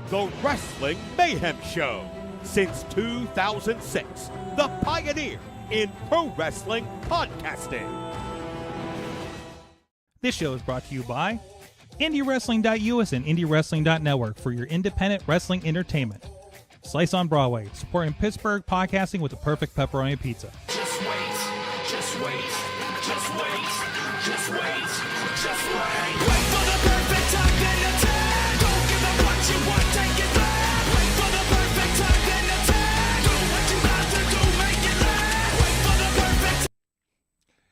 The Wrestling Mayhem Show. Since 2006, the pioneer in pro wrestling podcasting. This show is brought to you by IndieWrestling.us and IndieWrestling.network for your independent wrestling entertainment. Slice on Broadway, supporting Pittsburgh podcasting with the perfect pepperoni pizza. Just wait, just wait, just wait, just wait, just wait. Wait for the perfect time, then attack. Don't give up what you want, take it back. Wait for the perfect time, then attack. Do what you got to do, make it last. Wait for the perfect.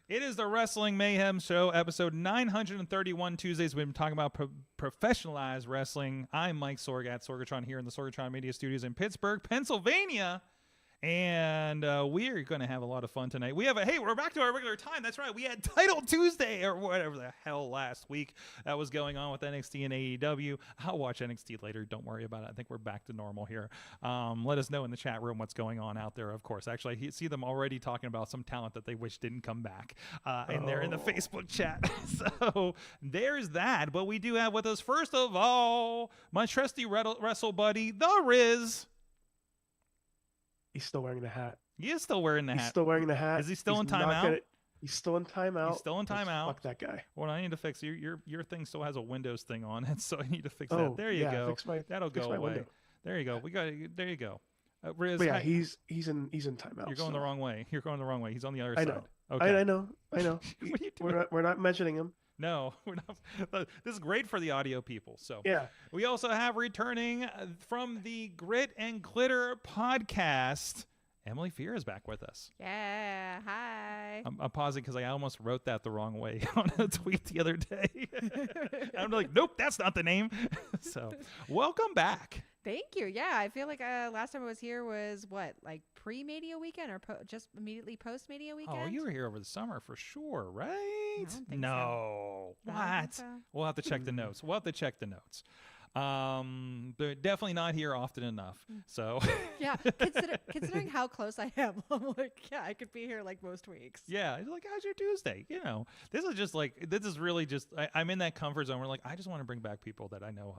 It is the Wrestling Mayhem Show, episode 931. Tuesdays, we've been talking about professionalized wrestling. I'm Mike Sorgat, Sorgatron, here in the Sorgatron Media Studios in Pittsburgh, Pennsylvania. And we're going to have a lot of fun tonight. We're back to our regular time. That's right. We had Title Tuesday or whatever the hell last week that was going on with NXT and AEW. I'll watch NXT later. Don't worry about it. I think we're back to normal here. Let us know in the chat room what's going on out there, of course. Actually, I see them already talking about some talent that they wish didn't come back in the Facebook chat. So there's that. But we do have with us, first of all, my trusty wrestle buddy, The Riz. He's still wearing the hat. He is still wearing the hat. He's still wearing the hat. Is he still He's in timeout? He's still in timeout. He's still in timeout. Fuck that guy. What I need to fix, your thing still has a Windows thing on it, so I need to fix Oh, that. There you yeah, go. That'll fix go my away. window. There you go. There you go. Riz, But yeah, he's in timeout. You're going the wrong way. You're going the wrong way. He's on the other I side. know. Okay. I know. What are you doing? We're not mentioning him. No, we're not. This is great for the audio people. So Yeah. we also have returning from the Grit and Glitter podcast, Emily Fear is back with us. Yeah, hi. I'm pausing because I almost wrote that the wrong way on a tweet the other day. I'm like, nope, that's not the name. So welcome back. Thank you. Yeah, I feel like last time I was here was what, like pre-Mania weekend or just immediately post-Mania weekend? Oh, you were here over the summer for sure, right? I don't think no. so. I don't think What? so. We'll have to check the notes. They're definitely not here often enough. So Yeah, considering how close I am, I'm like, yeah, I could be here like most weeks. yeah, it's like, how's your Tuesday? You know, this is really just, I'm in that comfort zone where like, I just want to bring back people that I know.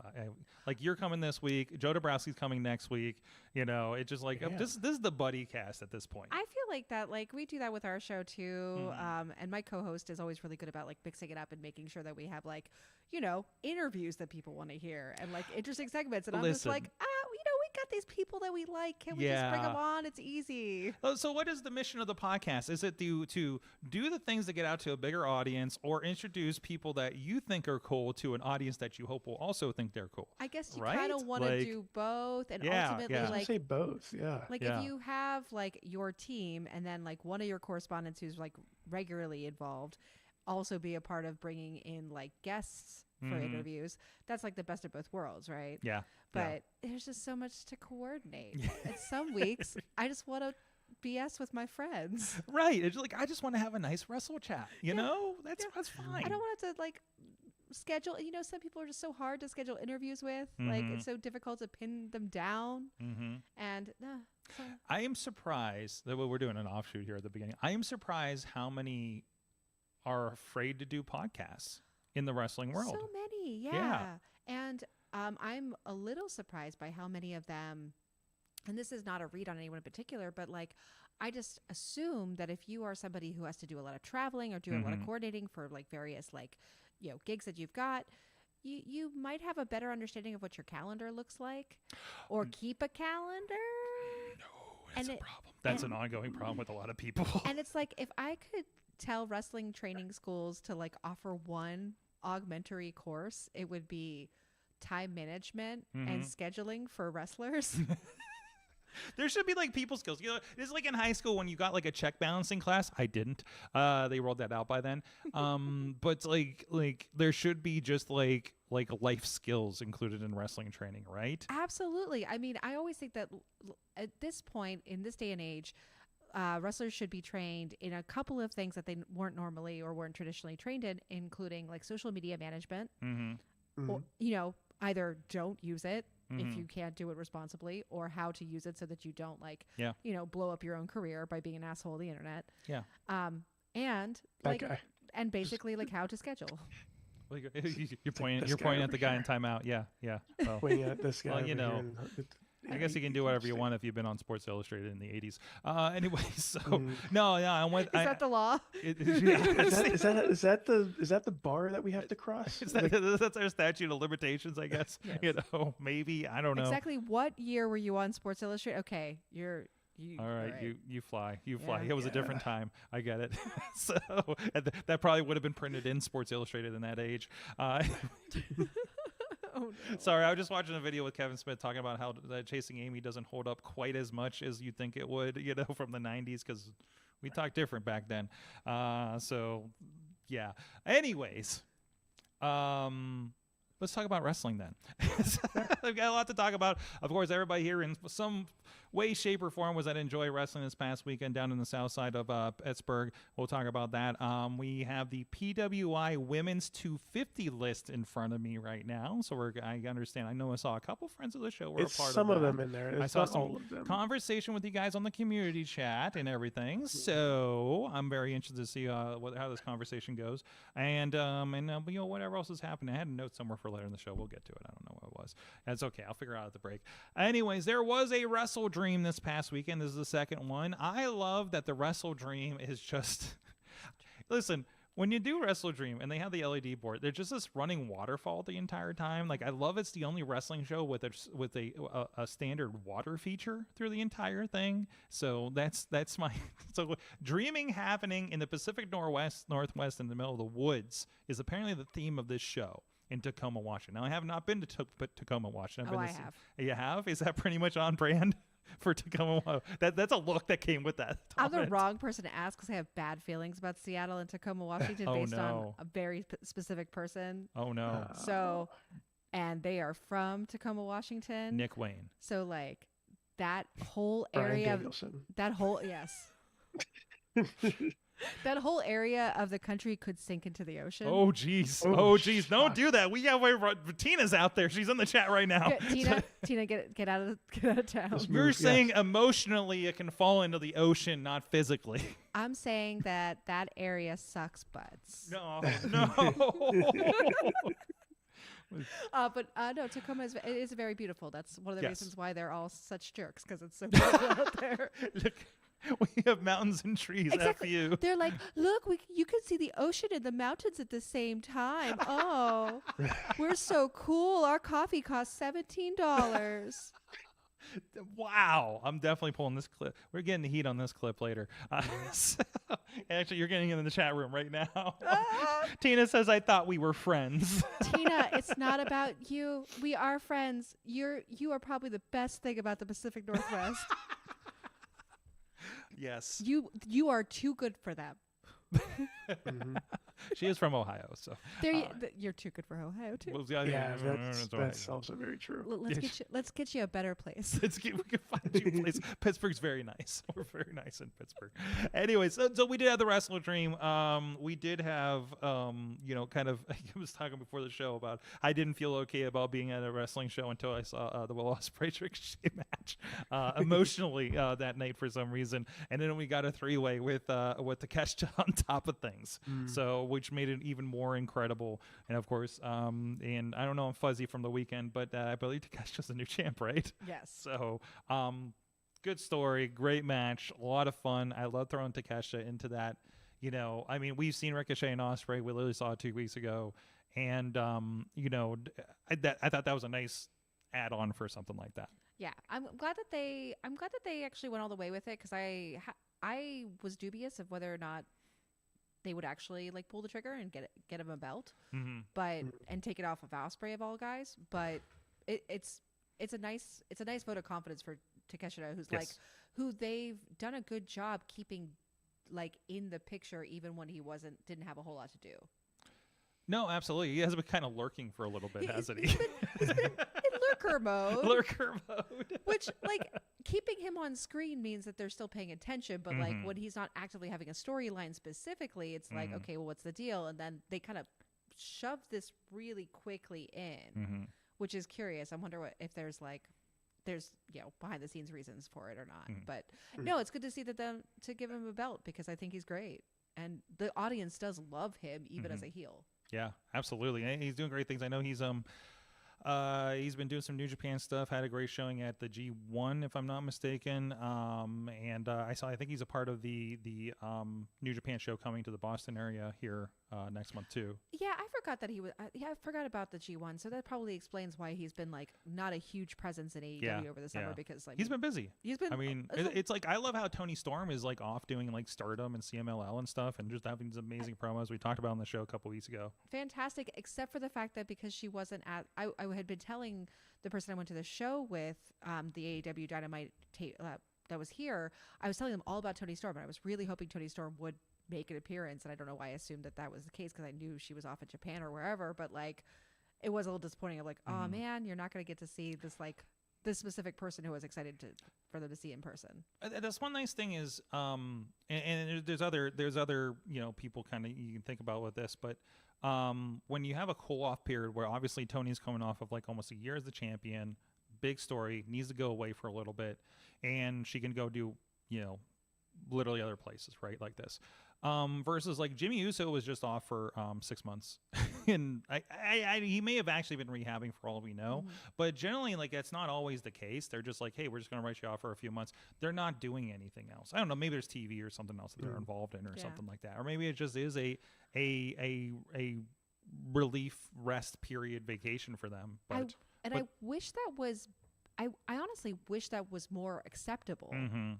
Like you're coming this week, Joe Dabrowski's coming next week. You know, it's just like, this is the buddy cast at this point. I feel like that, like we do that with our show too. And my co-host is always really good about like mixing it up and making sure that we have like, you know, interviews that people want to hear and like interesting segments. And I'm just like, we got these people that we like. Can we just bring them on? It's easy. So what is the mission of the podcast? Is it to do the things that get out to a bigger audience or introduce people that you think are cool to an audience that you hope will also think they're cool? I guess you right? kind of want to do both. And ultimately, I like, say both. Yeah. like if you have like your team and then like one of your correspondents who's like regularly involved also be a part of bringing in like guests for interviews, that's like the best of both worlds, right? Yeah. But there's just so much to coordinate. And some weeks I just want to BS with my friends. Right. It's like, I just want to have a nice wrestle chat. You know, that's fine. I don't want to like schedule, you know, some people are just so hard to schedule interviews with. Like it's so difficult to pin them down. And so. I am surprised that we're doing an offshoot here at the beginning. I am surprised how many are afraid to do podcasts in the wrestling world. So many, yeah. And I'm a little surprised by how many of them, and this is not a read on anyone in particular, but like, I just assume that if you are somebody who has to do a lot of traveling or do a lot of coordinating for like various like, gigs that you've got, you might have a better understanding of what your calendar looks like, or keep a calendar. No, that's a problem. That's an ongoing problem with a lot of people. And it's like, if I could tell wrestling training schools to like offer one augmentary course, it would be time management and scheduling for wrestlers. There should be like people skills. It's like in high school when you got like a check balancing class. I didn't. They rolled that out by then. But like there should be just like life skills included in wrestling training, right? Absolutely. I mean, I always think that at this point in this day and age, wrestlers should be trained in a couple of things that they weren't normally or weren't traditionally trained in, including like social media management, or either don't use it if you can't do it responsibly, or how to use it so that you don't blow up your own career by being an asshole on the internet. Yeah. And like, and basically like how to schedule. Well, you're pointing at the guy in timeout. Yeah. Well, Pointing at this guy. well, over here I guess you can do whatever you want if you've been on Sports Illustrated in the 80s. Anyway, so I'm with. Is that the law? Is that the bar that we have to cross? That's our statute of limitations, I guess. Yes. Maybe, I don't know. Exactly. What year were you on Sports Illustrated? Okay, all right, you fly. Yeah. It was a different time. I get it. So that probably would have been printed in Sports Illustrated in that age. Oh, no. Sorry, I was just watching a video with Kevin Smith talking about how Chasing Amy doesn't hold up quite as much as you think it would, from the 90s, because we talked different back then. So, yeah. Anyways, let's talk about wrestling then. I've got a lot to talk about. Of course, everybody here in some way, shape, or form was at Enjoy Wrestling this past weekend down in the south side of Pittsburgh. We'll talk about that. We have the PWI Women's 250 list in front of me right now. So I understand. I saw a couple friends of the show were a part of some of that. them in there. It's I saw not some all of them. conversation with you guys on the community chat and everything. So I'm very interested to see how this conversation goes. And whatever else is happening. I had a note somewhere for later in the show. We'll get to it. I don't know what it was. That's okay. I'll figure it out at the break. Anyways, there was a Wrestle Dream this past weekend. This is the second one. I love that the Wrestle Dream is just listen, when you do Wrestle Dream and they have the LED board, they're just this running waterfall the entire time. Like, I love it's the only wrestling show with a standard water feature through the entire thing. So that's my so dreaming happening in the Pacific Northwest in the middle of the woods is apparently the theme of this show in Tacoma, Washington. Now, I have not been to Tacoma, Washington. I have. You have? Is that pretty much on brand for Tacoma? That's a look that came with that. I'm the wrong person to ask because I have bad feelings about Seattle and Tacoma, Washington based on a very specific person. Oh, no. And they are from Tacoma, Washington. Nick Wayne. So, like, that whole Brian area, Danielson. yes. That whole area of the country could sink into the ocean. Oh, geez. Oh, geez. Don't do that. Tina's out there. She's in the chat right now. Tina, get out of town. You're saying emotionally it can fall into the ocean, not physically. I'm saying that area sucks butts. No. But no, Tacoma is very beautiful. That's one of the reasons why they're all such jerks, because it's so beautiful out there. Look, we have mountains and trees. Exactly. F you. They're like, look, you can see the ocean and the mountains at the same time. Oh, we're so cool. Our coffee costs $17. Wow. I'm definitely pulling this clip. We're getting the heat on this clip later. Actually, you're getting in the chat room right now. Tina says, I thought we were friends. Tina, it's not about you. We are friends. You are probably the best thing about the Pacific Northwest. Yes. You are too good for them. She is from Ohio, so you're too good for Ohio too. Well, Yeah, that's also very true. Let's get you a better place. We can find you a place. Pittsburgh's very nice. We're very nice in Pittsburgh. Anyways, so we did have the Wrestle Dream. We did have, kind of. I was talking before the show about I didn't feel okay about being at a wrestling show until I saw the Will Ospreay Ricochet match emotionally that night for some reason, and then we got a 3-way with Takeshita on top of things. So which made it even more incredible. And of course, and I don't know, I'm fuzzy from the weekend, but I believe Takesha's the new champ, right? Yes. So, good story, great match, a lot of fun. I love throwing Takesha into that. You know, I mean, we've seen Ricochet and Ospreay. We literally saw it 2 weeks ago, and you know, I thought that was a nice add-on for something like that. Yeah, I'm glad that they actually went all the way with it, because I was dubious of whether or not they would actually like pull the trigger and get him a belt, but and take it off of Ospreay of all guys. But it's a nice vote of confidence for Takeshita, who's like, who they've done a good job keeping like in the picture even when he didn't have a whole lot to do. No, absolutely. He has been kind of lurking for a little bit, hasn't he? He's been in lurker mode. Lurker mode. Which, like, keeping him on screen means that they're still paying attention, but like when he's not actively having a storyline specifically, it's like, okay, well, what's the deal? And then they kind of shove this really quickly in, which is curious. I wonder if there's behind the scenes reasons for it or not. But no, it's good to see to give him a belt, because I think he's great, and the audience does love him even as a heel. Yeah, absolutely. And he's doing great things. I know he's been doing some New Japan stuff. Had a great showing at the G1, if I'm not mistaken. And I think he's a part of the New Japan show coming to the Boston area here next month too. Yeah, I forgot that he was. I forgot about the G1. So that probably explains why he's been like not a huge presence in AEW over the summer, because like he's been busy. I mean, it's like I love how Tony Storm is like off doing like Stardom and CMLL and stuff, and just having these amazing promos we talked about on the show a couple weeks ago. Fantastic, except for the fact that because she wasn't at, I had been telling the person I went to the show with, the AEW Dynamite that was here, I was telling them all about Tony Storm, and I was really hoping Tony Storm would make an appearance, and I don't know why I assumed that was the case, because I knew she was off in Japan or wherever, but like it was a little disappointing of like, oh man, you're not going to get to see this specific person who was excited for them to see in person. That's one nice thing is, and there's other people kind of you can think about with this, but when you have a cool off period where obviously Tony's coming off of like almost a year as the champion, big story, needs to go away for a little bit, and she can go do literally other places, right, like this. Versus like Jimmy Uso was just off for 6 months, and he may have actually been rehabbing for all we know, but generally like that's not always the case. They're just like, hey, we're just gonna write you off for a few months. They're not doing anything else. I don't know. Maybe there's TV or something else that they're involved in or something like that, or maybe it just is a relief rest period vacation for them. But I wish that was. I honestly wish that was more acceptable.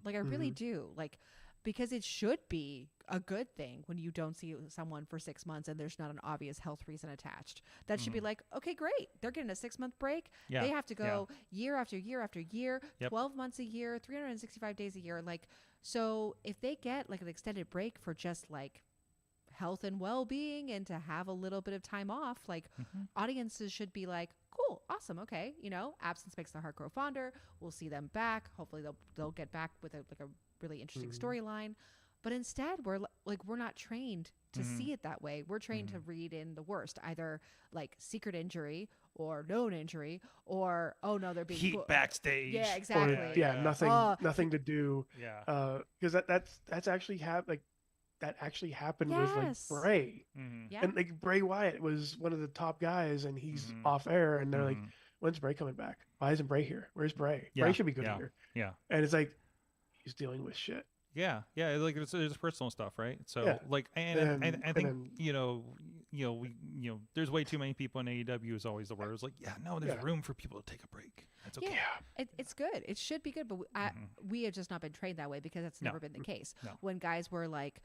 Like I really do. Like. Because it should be a good thing when you don't see someone for 6 months and there's not an obvious health reason attached. That should be like, okay, great. They're getting a 6-month break. Yeah. They have to go year after year after year, 12 months a year, 365 days a year. Like, so if they get like an extended break for just like health and well-being and to have a little bit of time off, like audiences should be like, cool, awesome, okay. Absence makes the heart grow fonder. We'll see them back. Hopefully they'll get back with a really interesting storyline. But instead we're not trained to see it that way. We're trained to read in the worst, either like secret injury or known injury, or oh no, they're being heat backstage. Yeah, exactly. Or, nothing to do. Yeah. Because that's actually that actually happened with like Bray. Yeah. And like Bray Wyatt was one of the top guys, and he's off air, and they're like, when's Bray coming back? Why isn't Bray here? Where's Bray? Bray should be good here. Yeah. And it's like he's dealing with shit. Yeah, like there's personal stuff, right? So like, and I think there's way too many people in AEW is always the word. It's like, there's room for people to take a break. That's okay. Yeah, it's good. It should be good, but we have just not been trained that way, because that's never been the case. No. When guys were like,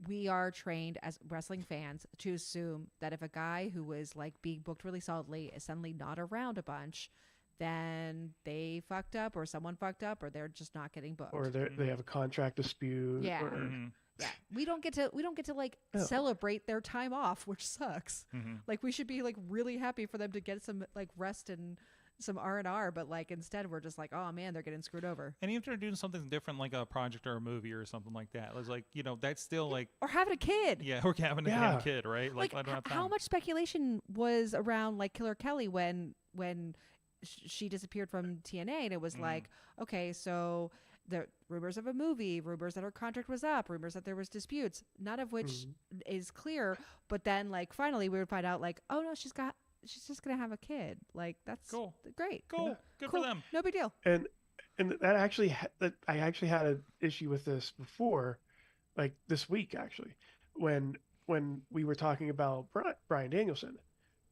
we are trained as wrestling fans to assume that if a guy who was like being booked really solidly is suddenly not around a bunch, then they fucked up, or someone fucked up, or they're just not getting booked, or they have a contract dispute. Yeah. Yeah, we don't get to like celebrate their time off, which sucks. Like we should be like really happy for them to get some like rest and some R&R, but like instead we're just like, oh man, they're getting screwed over. And even if they're doing something different, like a project or a movie or something like that, it's like, that's still like, or having a kid. Yeah, or having a kid, right? Like I don't have time. How much speculation was around like Killer Kelly when she disappeared from TNA, and it was like, okay, so the rumors of a movie, rumors that her contract was up, rumors that there was disputes, none of which is clear. But then like finally we would find out like, oh no, she's just gonna have a kid. Like that's Cool. great. Cool. Yeah. Good Cool. for them. No big deal. And that actually I actually had an issue with this before, like this week actually, when we were talking about Bryan Danielson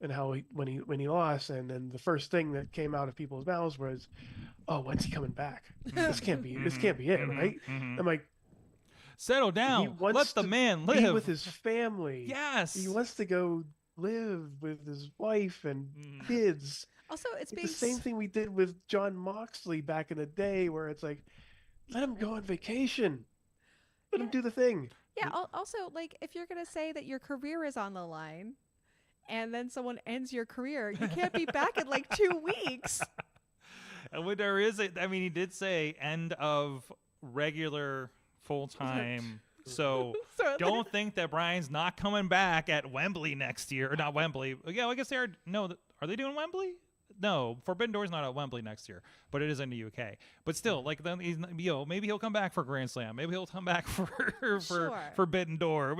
and how when he lost, and then the first thing that came out of people's mouths was, "Oh, when's he coming back? This can't be it, right?" I'm like, settle down. Let the man live. be with his family. Yes. He wants to go live with his wife and kids. Also, it's being the same thing we did with John Moxley back in the day, where it's like, let him go on vacation, let him do the thing. Yeah. Also, like if you're gonna say that your career is on the line, and then someone ends your career, you can't be back in like 2 weeks. And when there is I mean, he did say end of regular full time. So don't think that Brian's not coming back at Wembley next year, or not Wembley. Yeah, I guess they are. No, are they doing Wembley? No, Forbidden Door's not at Wembley next year, but it is in the UK. But still, like then he's, maybe he'll come back for Grand Slam. Maybe he'll come back for Forbidden Door.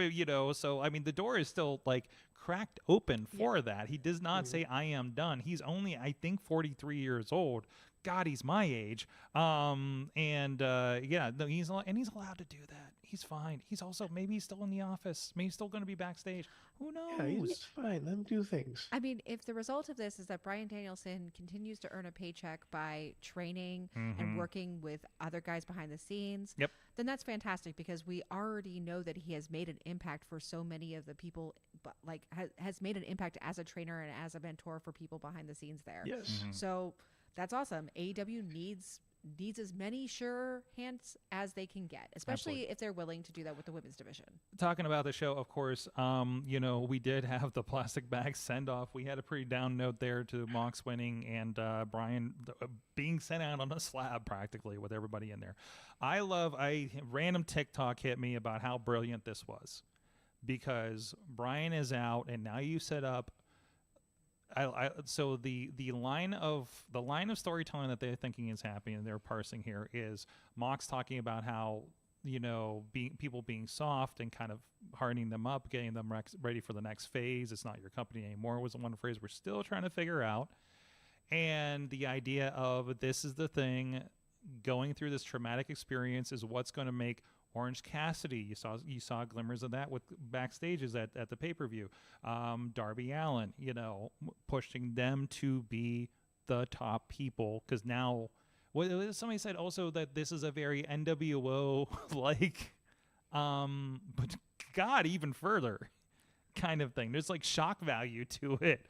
So I mean, the door is still like cracked open for that. He does not say I am done. He's only, I think, 43 years old. God, he's my age. No, he's allowed to do that. He's fine. He's also, maybe he's still in the office. Maybe he's still going to be backstage. Who knows? Yeah, he's fine. Let him do things. I mean, if the result of this is that Bryan Danielson continues to earn a paycheck by training and working with other guys behind the scenes, then that's fantastic, because we already know that he has made an impact for so many of the people, but like has made an impact as a trainer and as a mentor for people behind the scenes there. Yes. So that's awesome. AEW needs as many sure hands as they can get, especially if they're willing to do that with the women's division. Talking about the show, of course, we did have the plastic bag send off. We had a pretty down note there to Mox winning and Brian being sent out on a slab practically with everybody in there. Random TikTok hit me about how brilliant this was, because Brian is out and now you set up. So the line of storytelling that they're thinking is happening and they're parsing here is Mox talking about how, people being soft and kind of hardening them up, getting them ready for the next phase. It's not your company anymore was the one phrase we're still trying to figure out. And the idea of this is the thing, going through this traumatic experience is what's going to make Orange Cassidy. You saw glimmers of that with backstages at the pay-per-view. Darby Allin, pushing them to be the top people, because now somebody said also that this is a very NWO like but God, even further kind of thing. There's like shock value to it.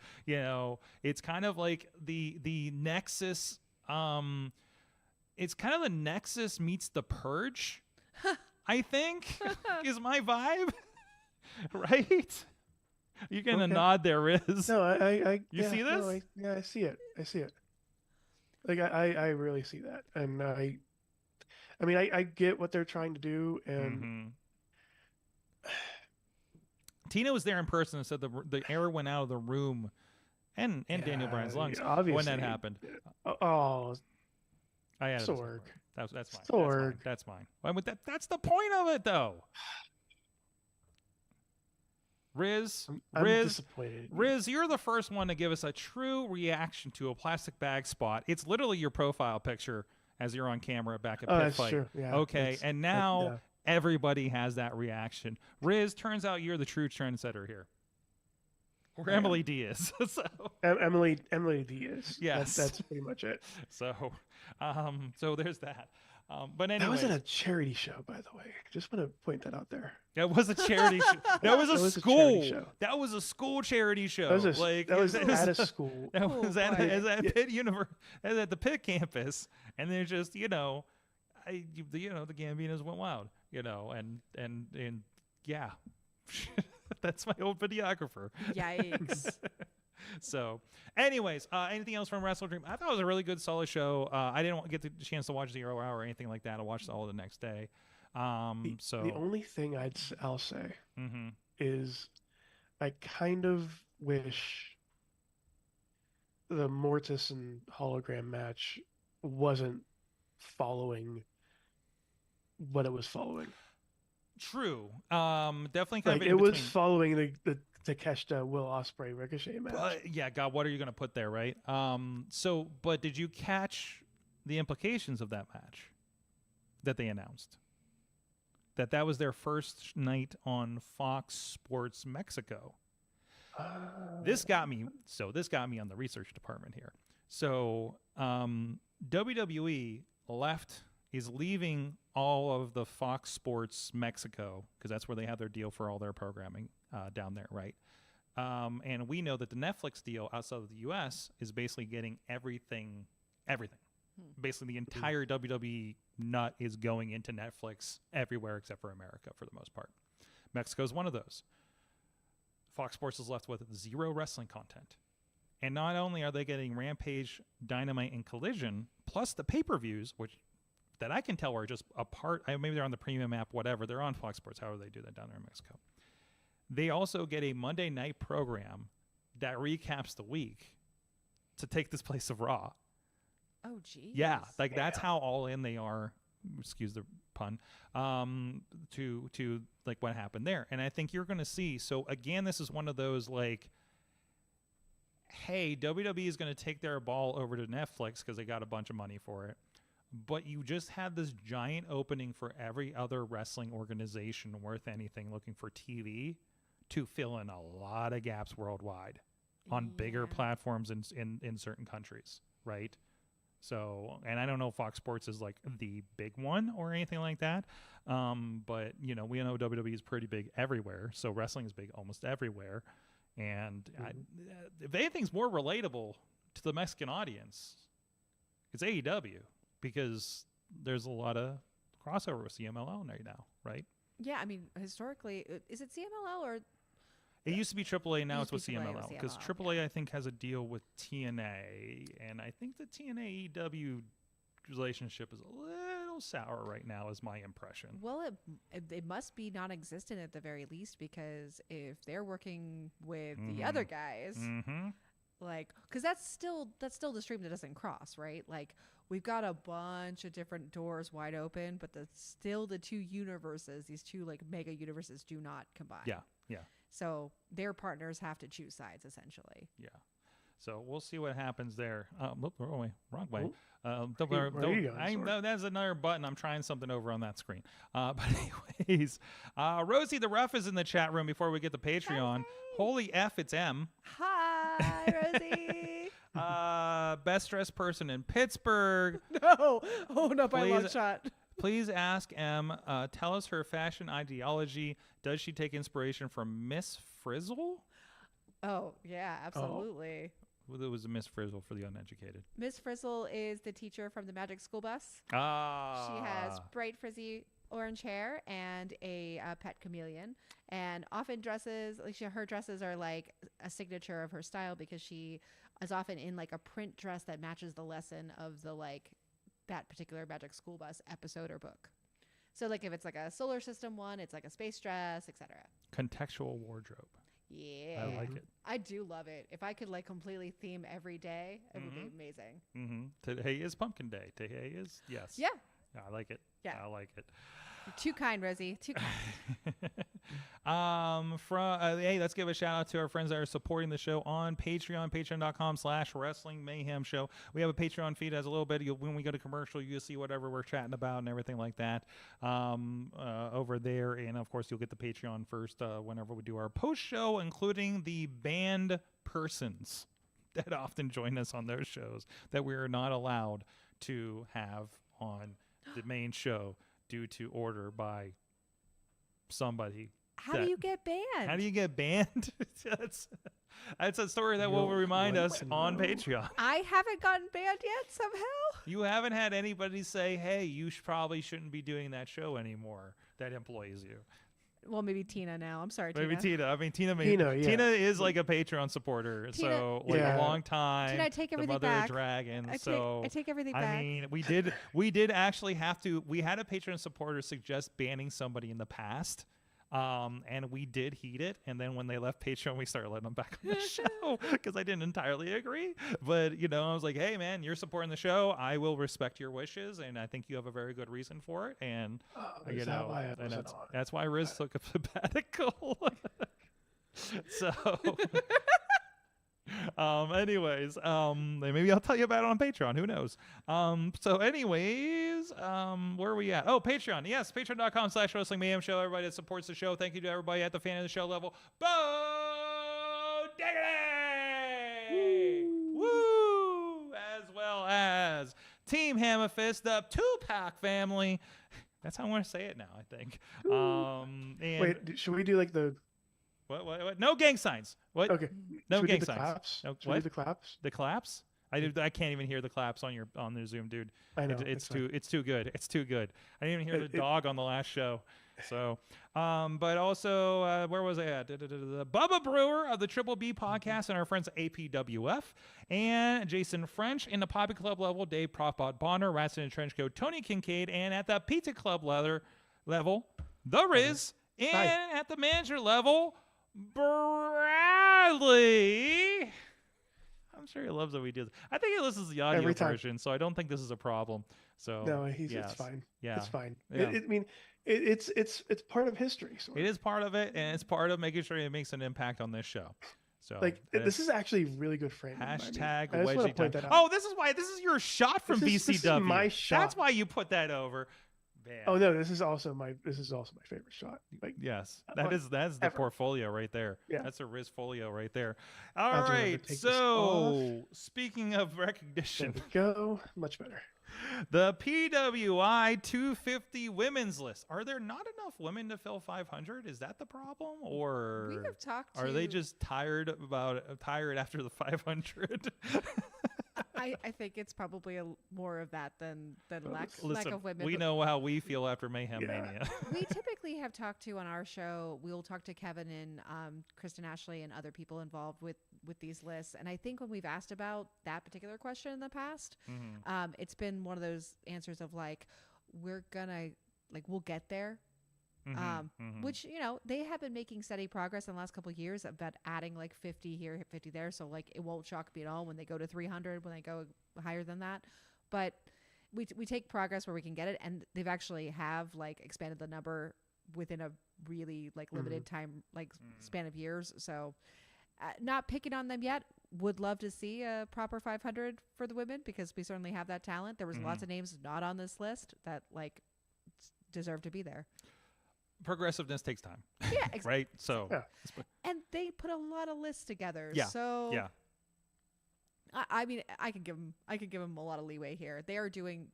It's kind of like the Nexus. It's kind of the Nexus meets the Purge. I think is my vibe, right? You're gonna nod there, Riz. No, I you see this? No, I see it. I see it. Like I really see that, and I mean, I get what they're trying to do, and Tina was there in person and said the air went out of the room, and Daniel Bryan's lungs when that happened. Oh, I added Sorg. That's fine. Sorg. That's fine. That's the point of it, though. Riz, I'm disappointed. Riz, you're the first one to give us a true reaction to a plastic bag spot. It's literally your profile picture as you're on camera back at Pit that's Fight. true. Yeah, okay, and now everybody has that reaction. Riz, turns out you're the true trendsetter here. Or Emily Diaz. Emily Diaz. Yes, that's pretty much it. So there's that. But anyway, that was at a charity show, by the way. Just want to point that out there. That was a charity show. That was a school. That was a school charity show. That was at a school. That was at Pitt University, at the Pitt campus, and they're just the Gambinos went wild, and yeah. That's my old videographer. Yikes. So, anyways, anything else from Wrestle Dream? I thought it was a really good, solid show. I didn't get the chance to watch 0 Hour or anything like that. I watched all the next day. The only thing I'll say is I kind of wish the Mortis and Hologram match wasn't following what it was following. True. Definitely kind Like of in it was between. following the Takeshita Will Ospreay Ricochet match. Yeah, God, what are you going to put there, right? But did you catch the implications of that match that they announced? That was their first night on Fox Sports Mexico. This got me on the research department here. So WWE is leaving all of the Fox Sports Mexico, because that's where they have their deal for all their programming down there, right? And we know that the Netflix deal outside of the U.S. is basically getting everything. Basically, the entire WWE nut is going into Netflix everywhere except for America for the most part. Mexico is one of those. Fox Sports is left with 0 wrestling content. And not only are they getting Rampage, Dynamite, and Collision, plus the pay-per-views, which that I can tell are just a part. Maybe they're on the premium app, whatever. They're on Fox Sports, however they do that down there in Mexico. They also get a Monday night program that recaps the week to take this place of Raw. Oh, geez. Yeah, like that's how all in they are. Excuse the pun. To like what happened there, and I think you're going to see. So again, this is one of those like, hey, WWE is going to take their ball over to Netflix because they got a bunch of money for it. But you just had this giant opening for every other wrestling organization worth anything looking for TV to fill in a lot of gaps worldwide on bigger platforms in certain countries, right? So, and I don't know if Fox Sports is like the big one or anything like that. But, we know WWE is pretty big everywhere. So wrestling is big almost everywhere. And if anything's more relatable to the Mexican audience, it's AEW, because there's a lot of crossover with CMLL right now, right? Yeah, I mean, historically, is it CMLL or... It used to be AAA, now it's with AAA CMLL, because AAA I think has a deal with TNA, and I think the TNA AEW relationship is a little sour right now, is my impression. Well, it must be non-existent at the very least, because if they're working with the other guys, like, because that's still the stream that doesn't cross, right? Like, we've got a bunch of different doors wide open, but still the two universes, these two like mega universes, do not combine. Yeah. So their partners have to choose sides, essentially. Yeah. So we'll see what happens there. Wrong way. That's another button. I'm trying something over on that screen. But anyways, Rosie the Ruff is in the chat room before we get the Patreon. Hi. Holy F, it's M. Hi, Rosie. Best dressed person in Pittsburgh. No. Oh, not by a long shot. Please ask M. Tell us her fashion ideology. Does she take inspiration from Miss Frizzle? Oh, yeah, absolutely. Well, it was a Miss Frizzle for the uneducated. Miss Frizzle is the teacher from the Magic School Bus. Ah. She has bright, frizzy orange hair and a pet chameleon, and often dresses, her dresses are like a signature of her style, because she is often in like a print dress that matches the lesson of the like that particular Magic School Bus episode or book. So like if it's like a solar system one, it's like a space dress, etc. Contextual wardrobe. Yeah. I like it. I do love it. If I could like completely theme every day, it would be amazing. Today is Pumpkin Day. Today is, yes. Yeah. I like it. Yeah. I like it. You're too kind, Rosie. Too kind. Hey, let's give a shout out to our friends that are supporting the show on Patreon, patreon.com/Wrestling Mayhem Show. We have a Patreon feed as a little bit. When we go to commercial, you'll see whatever we're chatting about and everything like that over there. And of course, you'll get the Patreon first whenever we do our post show, including the banned persons that often join us on those shows that we are not allowed to have on the main show due to order by somebody. How do you get banned? How do you get banned? That's a story that will remind us on Patreon. I haven't gotten banned yet somehow. You haven't had anybody say, hey, you probably shouldn't be doing that show anymore that employs you. Well, maybe Tina now. I'm sorry, Maybe Tina. I mean, Tina is like a Patreon supporter. Tina, so like a long time. Tina, I take everything the mother back. of dragon. I take everything back. I mean, we did actually have to. We had a Patreon supporter suggest banning somebody in the past. And we did heed it. And then when they left Patreon, we started letting them back on the show because I didn't entirely agree. But, I was like, hey, man, you're supporting the show. I will respect your wishes. And I think you have a very good reason for it. And, that's why Riz took a sabbatical. So, anyways, maybe I'll tell you about it on Patreon. Who knows? So anyways, where are we at? Oh, Patreon. Yes, patreon.com/Wrestling Mayhem Show. Everybody that supports the show. Thank you to everybody at the fan of the show level. Bo Diggity! Woo! As well as Team Hammerfist, the Tupac family. That's how I want to say it now, I think. And wait, should we do like the... What? No gang signs. What? Okay. No Should we gang do the signs. Claps? No, Should we what? do the claps? The claps? I can't even hear the claps on the Zoom, dude. I know. It's too good. It's too good. I didn't even hear the dog on the last show. So, but also, where was I at? Bubba Brewer of the Triple B podcast and our friends at APWF, and Jason French in the Poppy Club level, Dave Profbot Bonner, Rats in a Trench Coat, Tony Kincaid, and at the Pizza Club level, The Riz, and at the manager level, Bradley. I'm sure he loves that we do this. I think he listens to the audio version, so I don't think this is a problem. So no, it's fine. Yeah, it's fine. Yeah. It's part of history. It is part of it, and it's part of making sure it makes an impact on this show. So this is actually really good framing. Hashtag I just want to point that out. Oh, this is why this is your shot from VCW. This is my shot. That's why you put that over. Man. Oh no, this is also my favorite shot. Yes, that's the portfolio right there. Yeah, that's a Riz folio right there. All right, so speaking of recognition, there we go, much better. The PWI 250 women's list. Are there not enough women to fill 500? Is that the problem, or we have talked are they just tired after the 500? I think it's probably more of that than lack of women. We know how we feel after Mayhem Mania. We typically have talked to on our show. We'll talk to Kevin and Kristen Ashley and other people involved with these lists. And I think when we've asked about that particular question in the past, it's been one of those answers of like, we'll get there. Which, they have been making steady progress in the last couple of years about adding like 50 here, 50 there. So like, it won't shock me at all when they go to 300, when they go higher than that. But we take progress where we can get it. And they've actually have like expanded the number within a really like limited time, like span of years. So not picking on them yet. Would love to see a proper 500 for the women because we certainly have that talent. There was lots of names not on this list that like deserve to be there. Progressiveness takes time. Yeah, exactly. Right. So, and they put a lot of lists together. Yeah. So, yeah. I mean, I could give them a lot of leeway here. They're going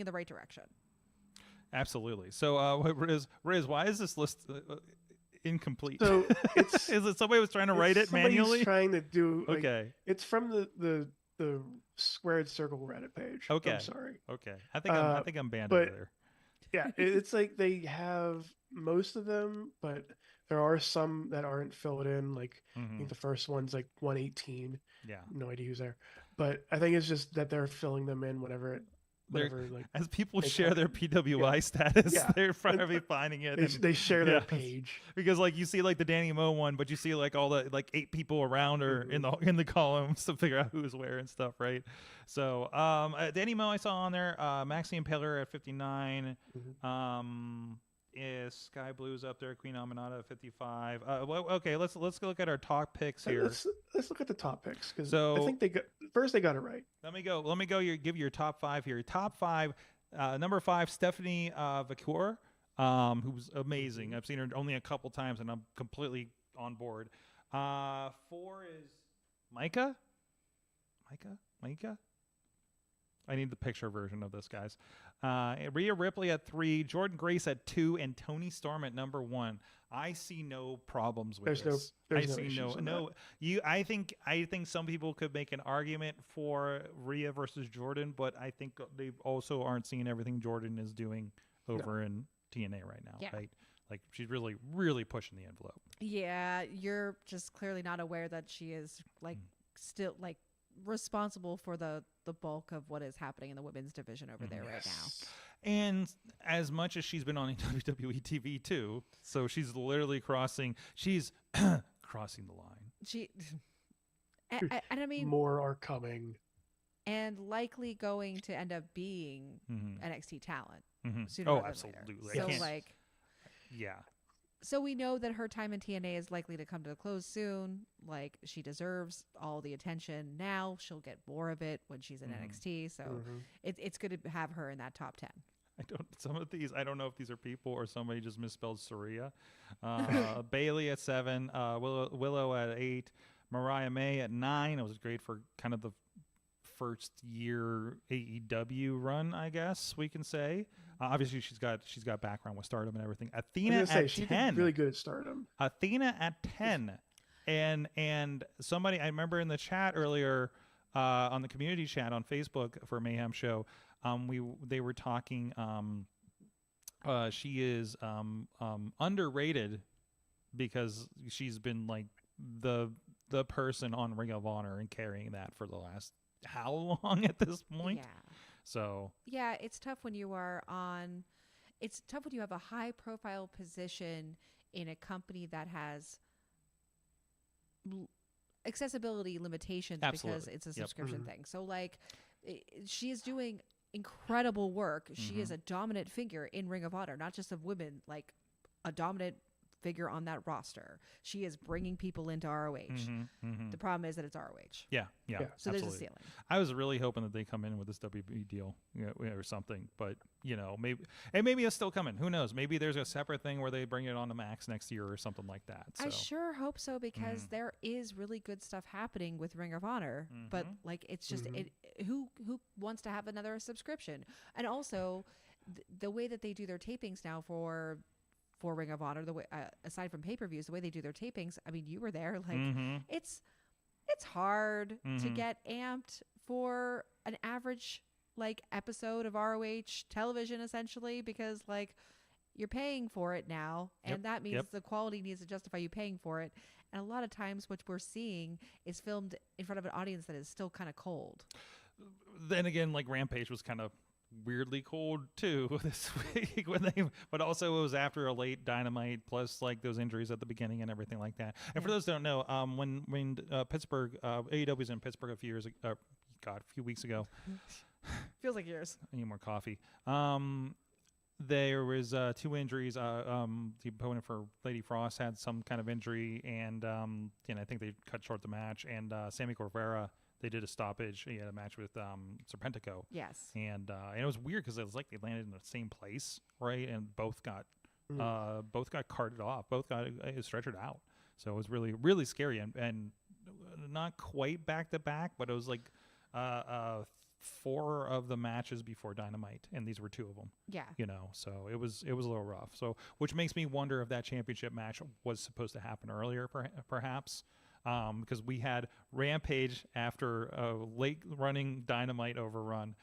in the right direction. Absolutely. So, Riz, why is this list incomplete? So is it somebody was trying to write it manually? Trying to do. Okay. It's from the Squared Circle Reddit page. Okay. I'm sorry. Okay. I think I'm banned over there. Yeah, it's like they have most of them, but there are some that aren't filled in. Like I think the first one's like 118. Yeah, no idea who's there, but I think it's just that they're filling them in whenever like as people share their PWI status, they're probably finding it. They share their page because like you see like the Danny Moe one, but you see like all the like 8 people around her in the columns to figure out who's where and stuff, right? So Danny Moe I saw on there, Maxine Peller at 59, is Sky Blue's up there, Queen Aminata at 55. Okay, let's look at our top picks here. Let's look at the top picks because I think they got it right. Let me go. Give you your top 5 here. Top 5, number 5, Stephanie Vacour, who's amazing. I've seen her only a couple times, and I'm completely on board. 4 is Micah. I need the picture version of this, guys. Rhea Ripley at 3, Jordan Grace at 2, and Toni Storm at number 1. I see no problems with this. I think some people could make an argument for Rhea versus Jordan, but I think they also aren't seeing everything Jordan is doing over in TNA right now, right? Like she's really, really pushing the envelope. Yeah, you're just clearly not aware that she is like still like responsible for the bulk of what is happening in the women's division over there right now. And as much as she's been on WWE TV too, so she's literally she's crossing the line. And I mean, more are coming, and likely going to end up being NXT talent. Sooner Oh, rather than absolutely. Later. So like, yeah. So we know that her time in TNA is likely to come to a close soon. Like, she deserves all the attention now. She'll get more of it when she's in NXT. So it's good to have her in that top 10. Some of these, I don't know if these are people or somebody just misspelled Saria. Bailey at 7, Willow at 8, Mariah May at 9. It was great for kind of the first year AEW run, I guess we can say. Obviously, she's got background with Stardom and everything. Athena at she 10. did really good at Stardom. Athena at 10, and somebody I remember in the chat earlier, on the community chat on Facebook for Mayhem Show, they were talking. She is underrated because she's been like the person on Ring of Honor and carrying that for the last how long at this point. Yeah. So yeah, it's tough when you are on. It's tough when you have a high profile position in a company that has accessibility limitations because it's a subscription thing. So like, she is doing incredible work. She is a dominant figure in Ring of Honor, not just of women, like a dominant figure on that roster. She is bringing people into ROH. The problem is that it's ROH. Yeah. So absolutely. there's a ceiling. I was really hoping that they come in with this WB deal, or something, but maybe it's still coming. Who knows? Maybe there's a separate thing where they bring it on to Max next year or something like that. So. I sure hope so, because there is really good stuff happening with Ring of Honor, but like it's just who wants to have another subscription? And also the way that they do their tapings now for Ring of Honor, the way aside from pay-per-views, the way they do their tapings, I mean, you were there, like it's hard to get amped for an average like episode of ROH television, essentially, because like you're paying for it now, and that means the quality needs to justify you paying for it. And a lot of times what we're seeing is filmed in front of an audience that is still kind of cold. Then again, like Rampage was kind of weirdly cold too this week but also it was after a late Dynamite, plus like those injuries at the beginning and everything like that. And for those who don't know, when Pittsburgh, AEW was in Pittsburgh a few weeks ago. Feels like years. I need more coffee. There was 2 injuries. The opponent for Lady Frost had some kind of injury, and I think they cut short the match. And Sammy Guevara, they did a stoppage. He had a match with Serpentico. Yes. And it was weird because it was like they landed in the same place, right? And both got carted off. Both got stretchered out. So it was really, really scary, and not quite back to back, but it was like 4 of the matches before Dynamite, and these were 2 of them. Yeah. So it was a little rough. So which makes me wonder if that championship match was supposed to happen earlier, perhaps. Because we had Rampage after a late running Dynamite overrun,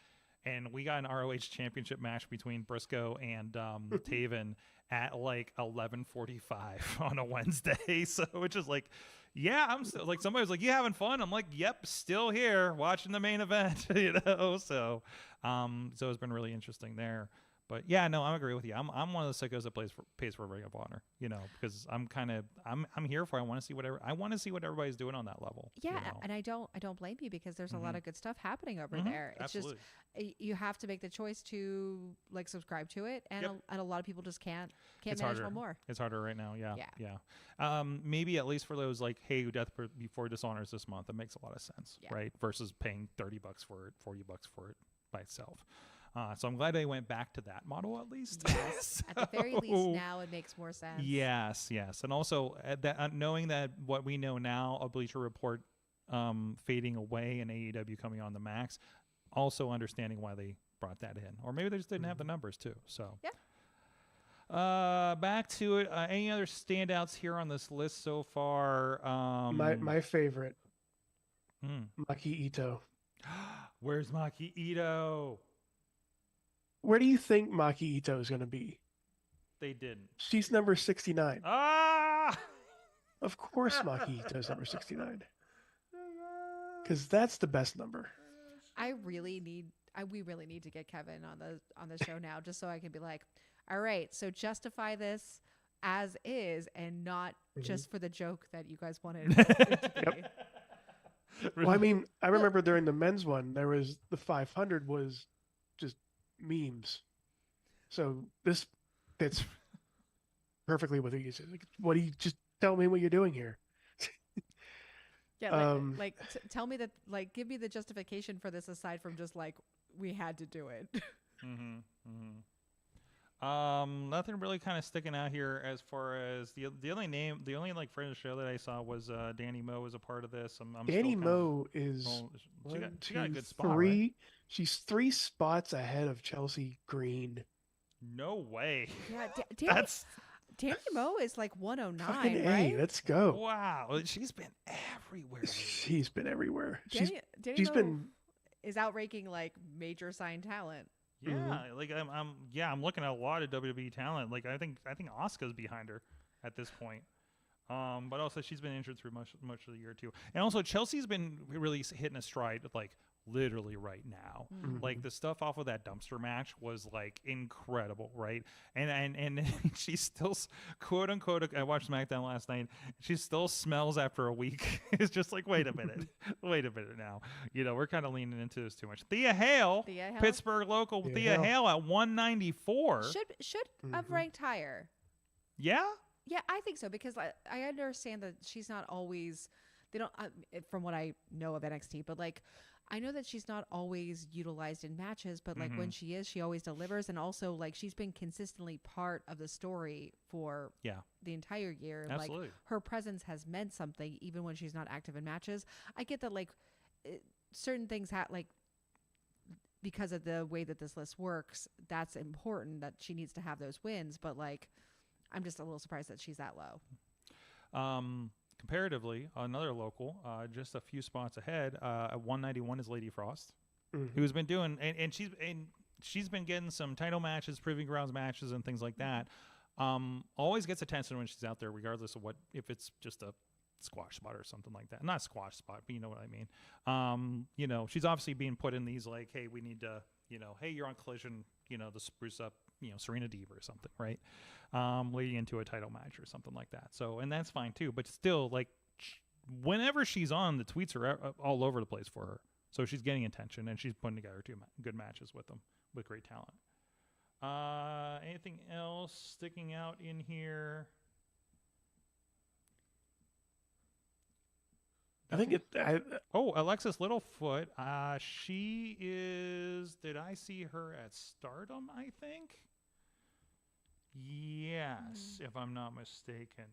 and we got an ROH championship match between Briscoe and Taven at like 11:45 on a Wednesday. So it's just like, yeah, I'm still like, somebody was like, you having fun? I'm like, yep, still here watching the main event, So it's been really interesting there. But yeah, no, I agree with you. I'm one of the sickos that pays for Ring of Honor, because I'm here for. I want to see what everybody's doing on that level. Yeah, and I don't blame you, because there's a lot of good stuff happening over there. It's Absolutely. just you have to make the choice to like subscribe to it, and a lot of people just can't it's manage harder. one more. It's harder right now. Yeah. Maybe at least for those like, hey, Death Before Dishonors this month, it makes a lot of sense, right? Versus paying $30 for it, $40 for it by itself. So I'm glad they went back to that model at least. Yes, at the very least now it makes more sense. Yes. And also knowing that what we know now of Bleacher Report fading away and AEW coming on the Max, also understanding why they brought that in. Or maybe they just didn't have the numbers too. So back to it. Any other standouts here on this list so far? My favorite, Maki Ito. Where's Maki Ito? Where do you think Maki Ito is going to be? They didn't. She's number 69. Ah! Of course Maki Ito is number 69. because that's the best number. we really need to get Kevin on the show now, just so I can be like, all right, so justify this as is, and not just for the joke that you guys wanted it to be. Well, I mean, I remember during the men's one, there was the 500 was just memes. So this fits perfectly with what you said. Like, what do you just tell me what you're doing here? Yeah, tell me that, like, give me the justification for this aside from just like we had to do it. Nothing really kind of sticking out here as far as the only like friend of the show that I saw was Danny Moe was a part of this. Danny Moe is she got a good spot. Three. Right? She's 3 spots ahead of Chelsea Green. No way. Yeah, Danny Moe is like 109, Fucking right? A, let's go. Wow, she's been everywhere. She's been everywhere. Danny she's Moe been is outranking like major signed talent. Yeah, like I'm looking at a lot of WWE talent. Like I think Asuka's behind her at this point. But also she's been injured through much of the year too. And also Chelsea's been really hitting a stride like literally right now. Like the stuff off of that dumpster match was like incredible, right? And she still, quote unquote, I watched SmackDown last night. She still smells after a week. It's just like, wait a minute now. You know, we're kind of leaning into this too much. Thea Hale, Pittsburgh local. Thea Hale at 194 should have ranked higher. Yeah. Yeah, I think so, because I understand that she's not always. They don't, from what I know of NXT, but like. I know that she's not always utilized in matches, but like when she is, she always delivers. And also like she's been consistently part of the story for the entire year. Absolutely. Like her presence has meant something even when she's not active in matches. I get that like certain things like because of the way that this list works, that's important that she needs to have those wins. But like, I'm just a little surprised that she's that low. Comparatively, another local, just a few spots ahead, at 191 is Lady Frost, who's been doing, and she's been getting some title matches, proving grounds matches, and things like that. Always gets attention when she's out there, regardless of if it's just a squash spot or something like that. Not a squash spot, but you know what I mean. You know, she's obviously being put in these like, hey, we need to, hey, you're on Collision, to spruce up, Serena Deeb or something, right? Leading into a title match or something like that. So, and that's fine too, but still, like, whenever she's on, the tweets are all over the place for her. So she's getting attention, and she's putting together 2 good matches with them, with great talent. Anything else sticking out in here? I think Alexis Littlefoot. She is. Did I see her at Stardom? I think. Yes, if I'm not mistaken.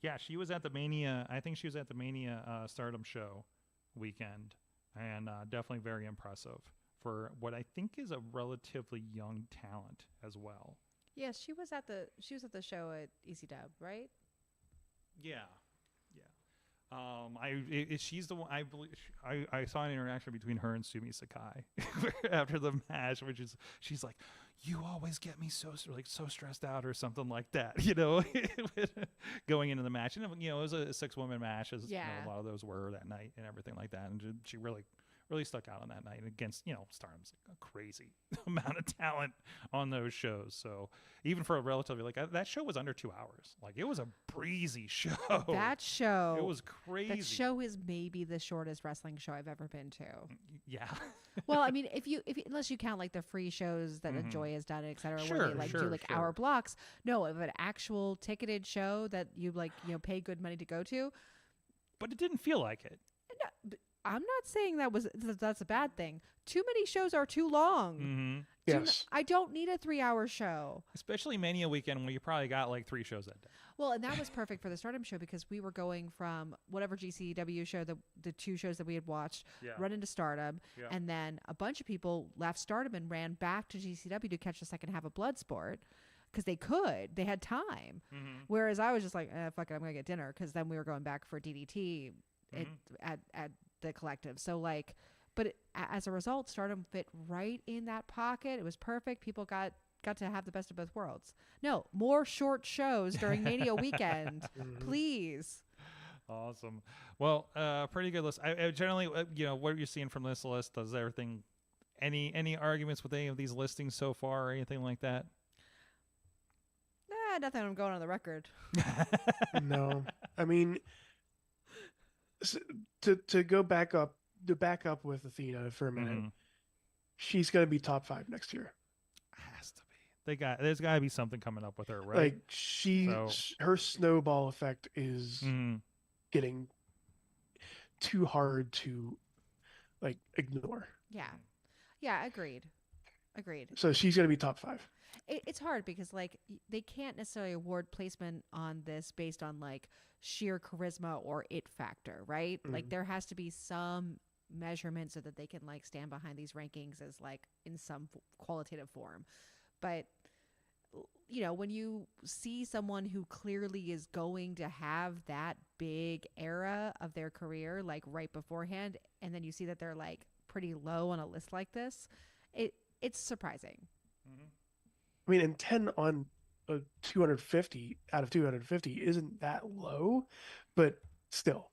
Yeah, she was at the Mania. I think she was at the Mania Stardom show weekend, and definitely very impressive for what I think is a relatively young talent as well. Yes, she was at the show at ECW, right? Yeah. She's the one. I believe I saw an interaction between her and Sumi Sakai after the match, which is she's like, "You always get me so stressed out," or something like that, going into the match. And it was a 6-woman match, as a lot of those were that night, and everything like that. And she really stuck out on that night against Stardom's like a crazy amount of talent on those shows. So even for a relatively that show was under 2 hours. Like it was a breezy show. That show, it was crazy. That show is maybe the shortest wrestling show I've ever been to. Yeah. Well, I mean, if you unless you count like the free shows that Enjoy has done, et cetera, where they do hour blocks. No, of an actual ticketed show that you pay good money to go to. But it didn't feel like it. No, I'm not saying that's a bad thing. Too many shows are too long. Yes. I don't need a 3-hour show. Especially Mania weekend when you probably got like 3 shows that day. Well, and that was perfect for the Stardom show because we were going from whatever GCW show, the 2 shows that we had watched, run into Stardom, and then a bunch of people left Stardom and ran back to GCW to catch the second half of Bloodsport because they had time. Whereas I was just like, fuck it, I'm going to get dinner, because then we were going back for DDT at the Collective. So like, but as a result, Stardom fit right in that pocket. It was perfect. People got to have the best of both worlds. No, more short shows during Mania weekend, please. Awesome. Well, pretty good list. I generally, what are you seeing from this list? Does everything, any arguments with any of these listings so far or anything like that? Nothing. I'm going on the record. No, I mean, to back up with Athena for a minute, she's gonna be top 5 next year. Has to be. There's got to be something coming up with her, right? Like her snowball effect is getting too hard to like ignore. Yeah. Agreed. So she's gonna be top 5. It's hard because like they can't necessarily award placement on this based on like sheer charisma or it factor, right? Like there has to be some measurement so that they can like stand behind these rankings as like in some qualitative form. But when you see someone who clearly is going to have that big era of their career like right beforehand, and then you see that they're like pretty low on a list like this, it's surprising. I mean, and 10 on a 250 out of 250 isn't that low, but still,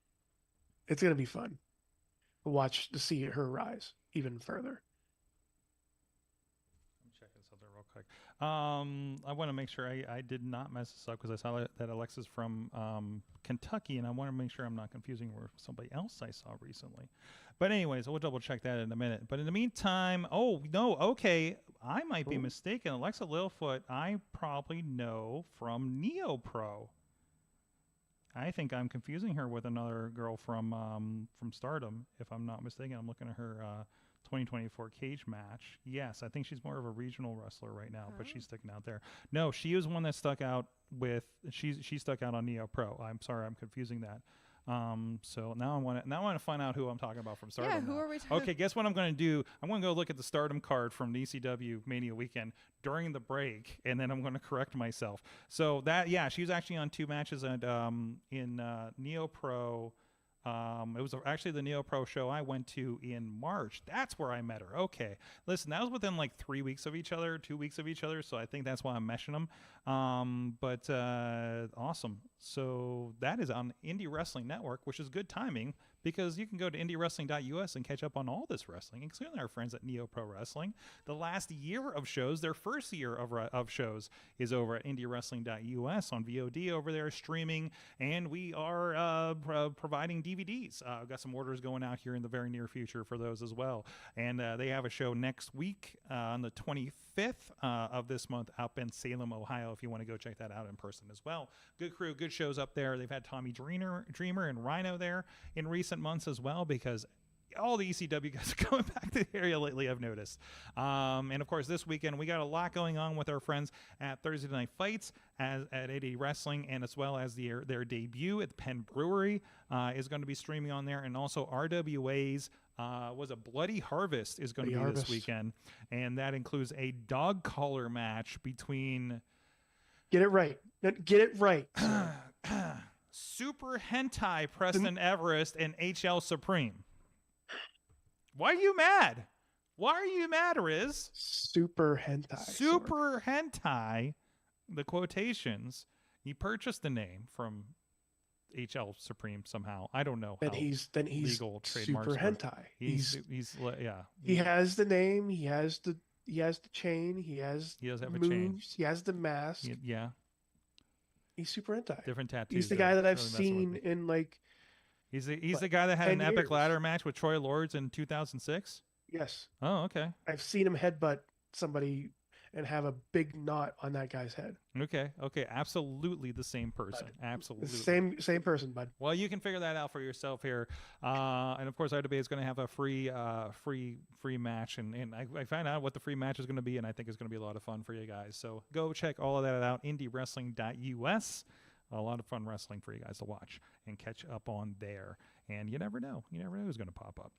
it's going to be fun to see her rise even further. I'm checking something real quick. I want to make sure I did not mess this up because I saw that Alexa's from Kentucky, and I want to make sure I'm not confusing her with somebody else I saw recently. But anyways, we'll double check that in a minute. But in the meantime, okay, I might be mistaken. Alexa Littlefoot, I probably know from NeoPro. I think I'm confusing her with another girl from Stardom, if I'm not mistaken. I'm looking at her 2024 cage match. Yes, I think she's more of a regional wrestler right now, but she's sticking out there. No, she is one that stuck out with she stuck out on NeoPro. I'm sorry, I'm confusing that. So now I want to find out who I'm talking about from Stardom. Yeah, who now. are we talking? Okay, guess what I'm going to do? I'm going to go look at the Stardom card from the ECW Mania weekend during the break, and then I'm going to correct myself. So she was actually on 2 matches in NeoPro. It was actually the NeoPro show I went to in March. That's where I met her. Okay. Listen, that was within like 3 weeks of each other, 2 weeks of each other. So I think that's why I'm meshing them. But awesome. So that is on Indie Wrestling Network, which is good timing because you can go to indiewrestling.us and catch up on all this wrestling, including our friends at Neo Pro Wrestling. The last year of shows, their first year of shows, is over at indiewrestling.us on VOD over there streaming, and we are providing DVDs. I've got some orders going out here in the very near future for those as well. And they have a show next week on the 25th of this month up in Salem, Ohio, if you want to go check that out in person as well. Good crew, good shows up there. They've had Tommy Dreamer and Rhino there in recent months as well because all the ECW guys are coming back to the area lately, I've noticed. And of course, this weekend, we got a lot going on with our friends at Thursday Night Fights at 80 Wrestling, and as well as their debut at the Penn Brewery is going to be streaming on there. And also RWA's was a Bloody Harvest is going to be this weekend. And that includes a dog collar match between... Get it right. Super Hentai Preston Everest and HL Supreme. Why are you mad? Why are you mad, Riz? Super Hentai. Super Hentai, the quotations. He purchased the name from HL Supreme somehow. I don't know. Then he's legal trademarks Super Hentai. He's He has the name. He has the chain. He does have moves, a chain. He has the mask. Yeah. He's Super Hentai. Different tattoos. He's the guy that I've seen in like. He's the guy that had an epic years. ladder match with Troy Lords in 2006. Yes. Oh, okay. I've seen him headbutt somebody and have a big knot on that guy's head. Okay. Absolutely the same person. Absolutely. Same person, bud. Well, you can figure that out for yourself here. And of course, RWA is going to have a free match, and I found out what the free match is going to be, and I think it's going to be a lot of fun for you guys. So go check all of that out, indiewrestling.us. A lot of fun wrestling for you guys to watch and catch up on there. And you never know who's going to pop up.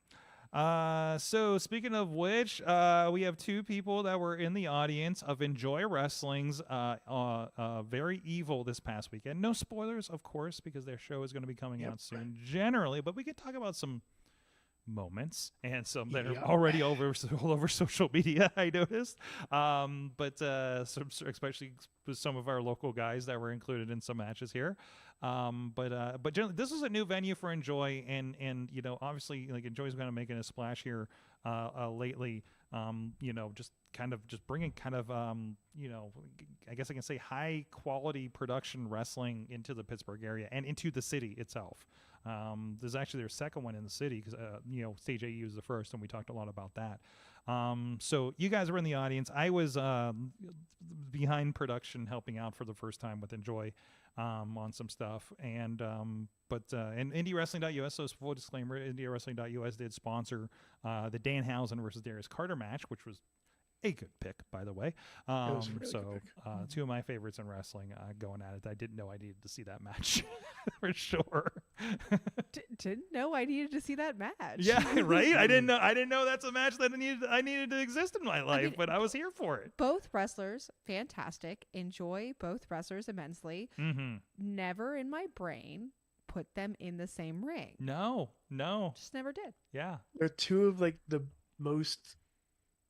So speaking of which, we have 2 people that were in the audience of Enjoy Wrestling's Very Evil this past weekend. No spoilers, of course, because their show is going to be coming out soon generally, but we could talk about some moments, and some that Yeah. are already all over social media, I noticed. Especially with some of our local guys that were included in some matches here. But generally, this is a new venue for Enjoy, and obviously, like, Enjoy's going to making a splash here lately. Just bringing kind of I guess I can say high quality production wrestling into the Pittsburgh area and into the city itself. There's actually their second one in the city because Stage AE was the first, and we talked a lot about that. So you guys were in the audience. I was behind production, helping out for the first time with Enjoy on some stuff, and IndieWrestling.us. So full disclaimer: IndieWrestling.us did sponsor the Danhausen versus Darius Carter match, which was a good pick, by the way. was a really good pick. Two of my favorites in wrestling going at it. I didn't know I needed to see that match for sure. Didn't know I needed to see that match. Yeah, right. I didn't know that's a match that I needed to exist in my life, but I was here for it. Both wrestlers, fantastic. Enjoy both wrestlers immensely. Mm-hmm. Never in my brain put them in the same ring. No. Just never did. Yeah. They're two of like the most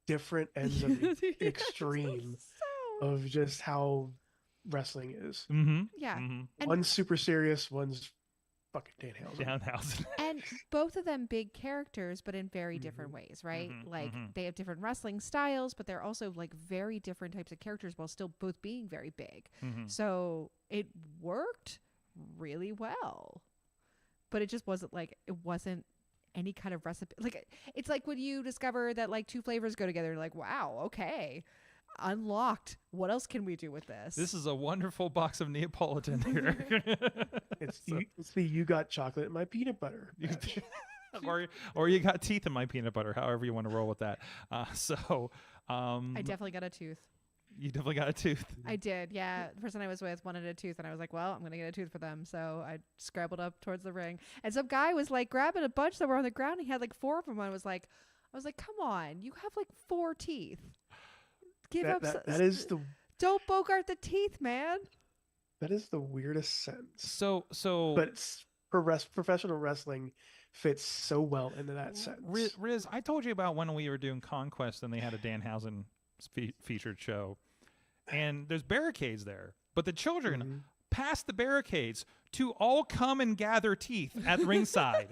different ends of the extreme of just how wrestling is. Mm-hmm. Yeah. Mm-hmm. And- One's super serious, one's fucking Danhausen. Danhausen. And both of them big characters, but in very different ways, right? Like they have different wrestling styles, but they're also like very different types of characters while still both being very big. So it worked really well, but it wasn't any kind of recipe. Like, it's like when you discover that like two flavors go together, you're like, wow, okay, unlocked. What else can we do with this? This is a wonderful box of Neapolitan here. It's the you got chocolate in my peanut butter match. or you got teeth in my peanut butter, however you want to roll with that. I definitely got a tooth. You definitely got a tooth. I did, yeah. The person I was with wanted a tooth, and I was like, well, I'm going to get a tooth for them. So I scrabbled up towards the ring. And some guy was like grabbing a bunch that were on the ground. He had like 4 of them. I was like, come on, you have like 4 teeth. Give up. That is the Don't bogart the teeth, man. That is the weirdest sentence. So But it's professional wrestling fits so well into that sense. Riz, I told you about when we were doing Conquest and they had a Danhausen featured show, and there's barricades there, but the children past the barricades to all come and gather teeth at ringside.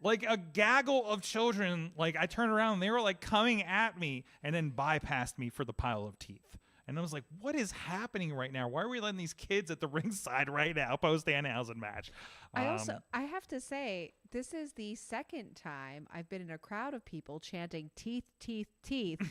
Like a gaggle of children. Like, I turned around and they were like coming at me and then bypassed me for the pile of teeth. And I was like, what is happening right now? Why are we letting these kids at the ringside right now post Danhausen match? I have to say, this is the second time I've been in a crowd of people chanting teeth, teeth, teeth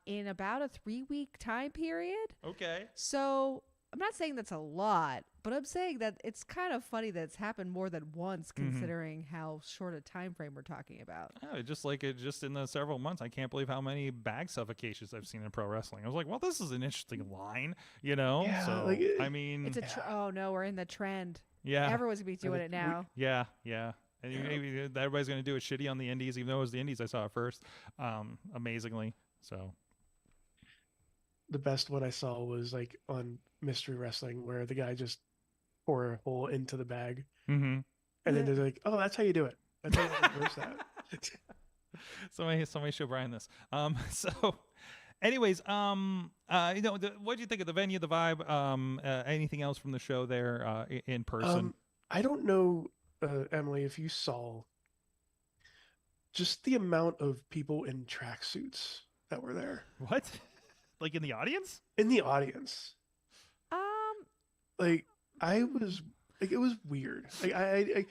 in about a 3-week time period. Okay. So I'm not saying that's a lot, but I'm saying that it's kind of funny that it's happened more than once, considering how short a time frame we're talking about. Oh, just in the several months, I can't believe how many bag suffocations I've seen in pro wrestling. I was like, well, this is an interesting line, Yeah, so like, It's oh no, we're in the trend. yeah, Everyone's gonna be doing it now. yeah, and maybe everybody's gonna do it shitty on the indies, even though it was the indies I saw it first, amazingly. So the best one I saw was like on Mystery Wrestling, where the guy just pour a hole into the bag, and then they're like, "Oh, that's how you do it. That's how you reverse that." somebody show Brian this. So, anyways, what do you think of the venue, the vibe? Anything else from the show there in person? I don't know, Emily, if you saw just the amount of people in tracksuits that were there. What? Like in the audience? In the audience. Like, I was like, it was weird. Like, I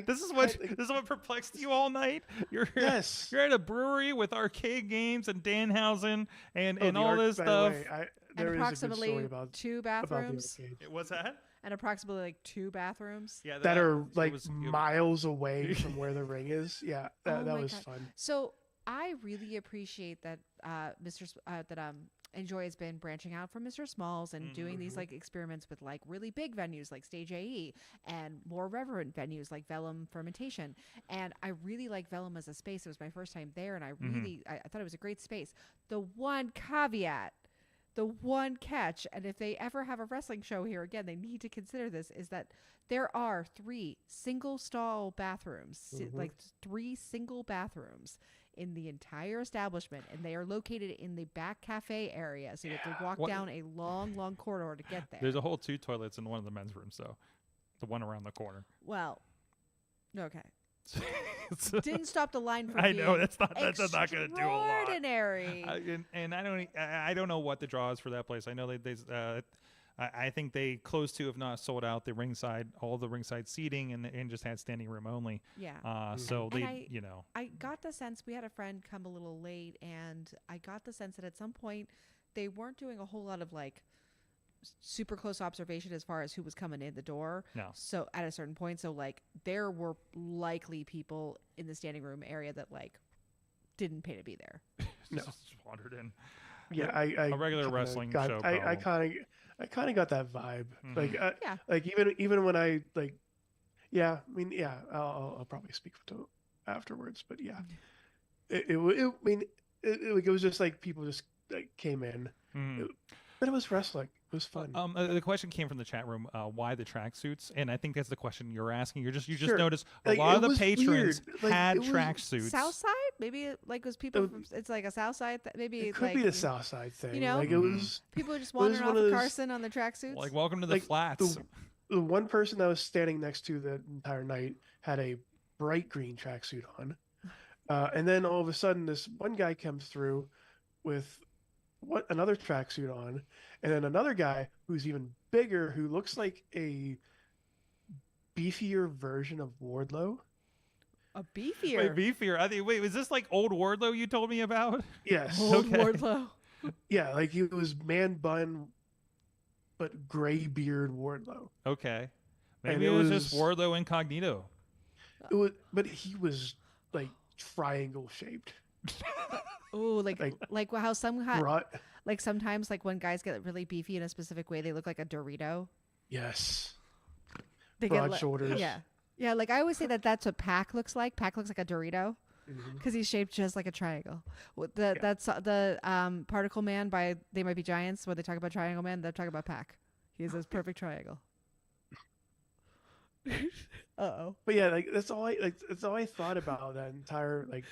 this is what perplexed you all night. You're at a brewery with arcade games and Danhausen and all this stuff. There and is approximately a good story about 2 bathrooms. What's that? And approximately like 2 bathrams. Yeah, that are like miles away from where the ring is. Yeah, that was fun. So I really appreciate that Enjoy has been branching out from Mr. Smalls and doing these like experiments with like really big venues like Stage AE and more reverent venues like Vellum Fermentation. And I really like Vellum as a space. It was my first time there, and I thought it was a great space. The one caveat the one catch, and if they ever have a wrestling show here again, they need to consider this, is that there are 3 single stall bathrooms, like 3 single bathrooms in the entire establishment, and they are located in the back cafe area, so you have to walk down a long corridor to get there. There's a whole 2 toilets in one of the men's rooms, though. The one around the corner. Well, okay. Didn't stop the line from I being know that's not going to do a lot. Extraordinary. And I don't know what the draw is for that place. I know I think they close to, if not sold out, the ringside, all the ringside seating, and just had standing room only. Yeah. So and they, I got the sense, we had a friend come a little late, and I got the sense that at some point they weren't doing a whole lot of like super close observation as far as who was coming in the door. No. So at a certain point, so like there were likely people in the standing room area that like didn't pay to be there. No. Just wandered in. Yeah, a regular wrestling show. I kind of got that vibe. Mhm. Like, Yeah. like even when I like, yeah, I mean, yeah, I'll probably speak to afterwards, but yeah, it was just like people just like came in, but it was wrestling. It was fun. The question came from the chat room. Why the tracksuits? And I think that's the question you're asking. You just Sure. noticed a Like, lot it of the was patrons weird. Like, had it was tracksuits. Southside? Maybe it, like was people from, it's like a Southside maybe It could like be the South Side thing. you know? Like it was people are just it was wandering one off of of those- Carson on their tracksuits. Like, welcome to the like, flats. the one person that was standing next to the entire night had a bright green tracksuit on, and then all of a sudden this one guy comes through with another tracksuit on, and then another guy who's even bigger, who looks like a beefier version of Wardlow. a beefier. Wait, beefier. Wait, was this like old Wardlow you told me about? Yes. Old Okay. Wardlow. Yeah, like he was man bun, but gray beard Wardlow. Okay. And Maybe it it was just was- Wardlow incognito. But he was like triangle shaped. Oh, like how Broad, like sometimes like when guys get really beefy in a specific way, they look like a Dorito. yes. They Broad get shoulders. Yeah. Like I always say that's what Pac looks like. Pac looks like a Dorito Mhm. because he's shaped just like a triangle. Yeah. That's the Particle Man by They Might Be Giants. When they talk about Triangle Man, they're talking about Pac. He has this perfect triangle. Uh-oh. But yeah, like that's all I thought about that entire like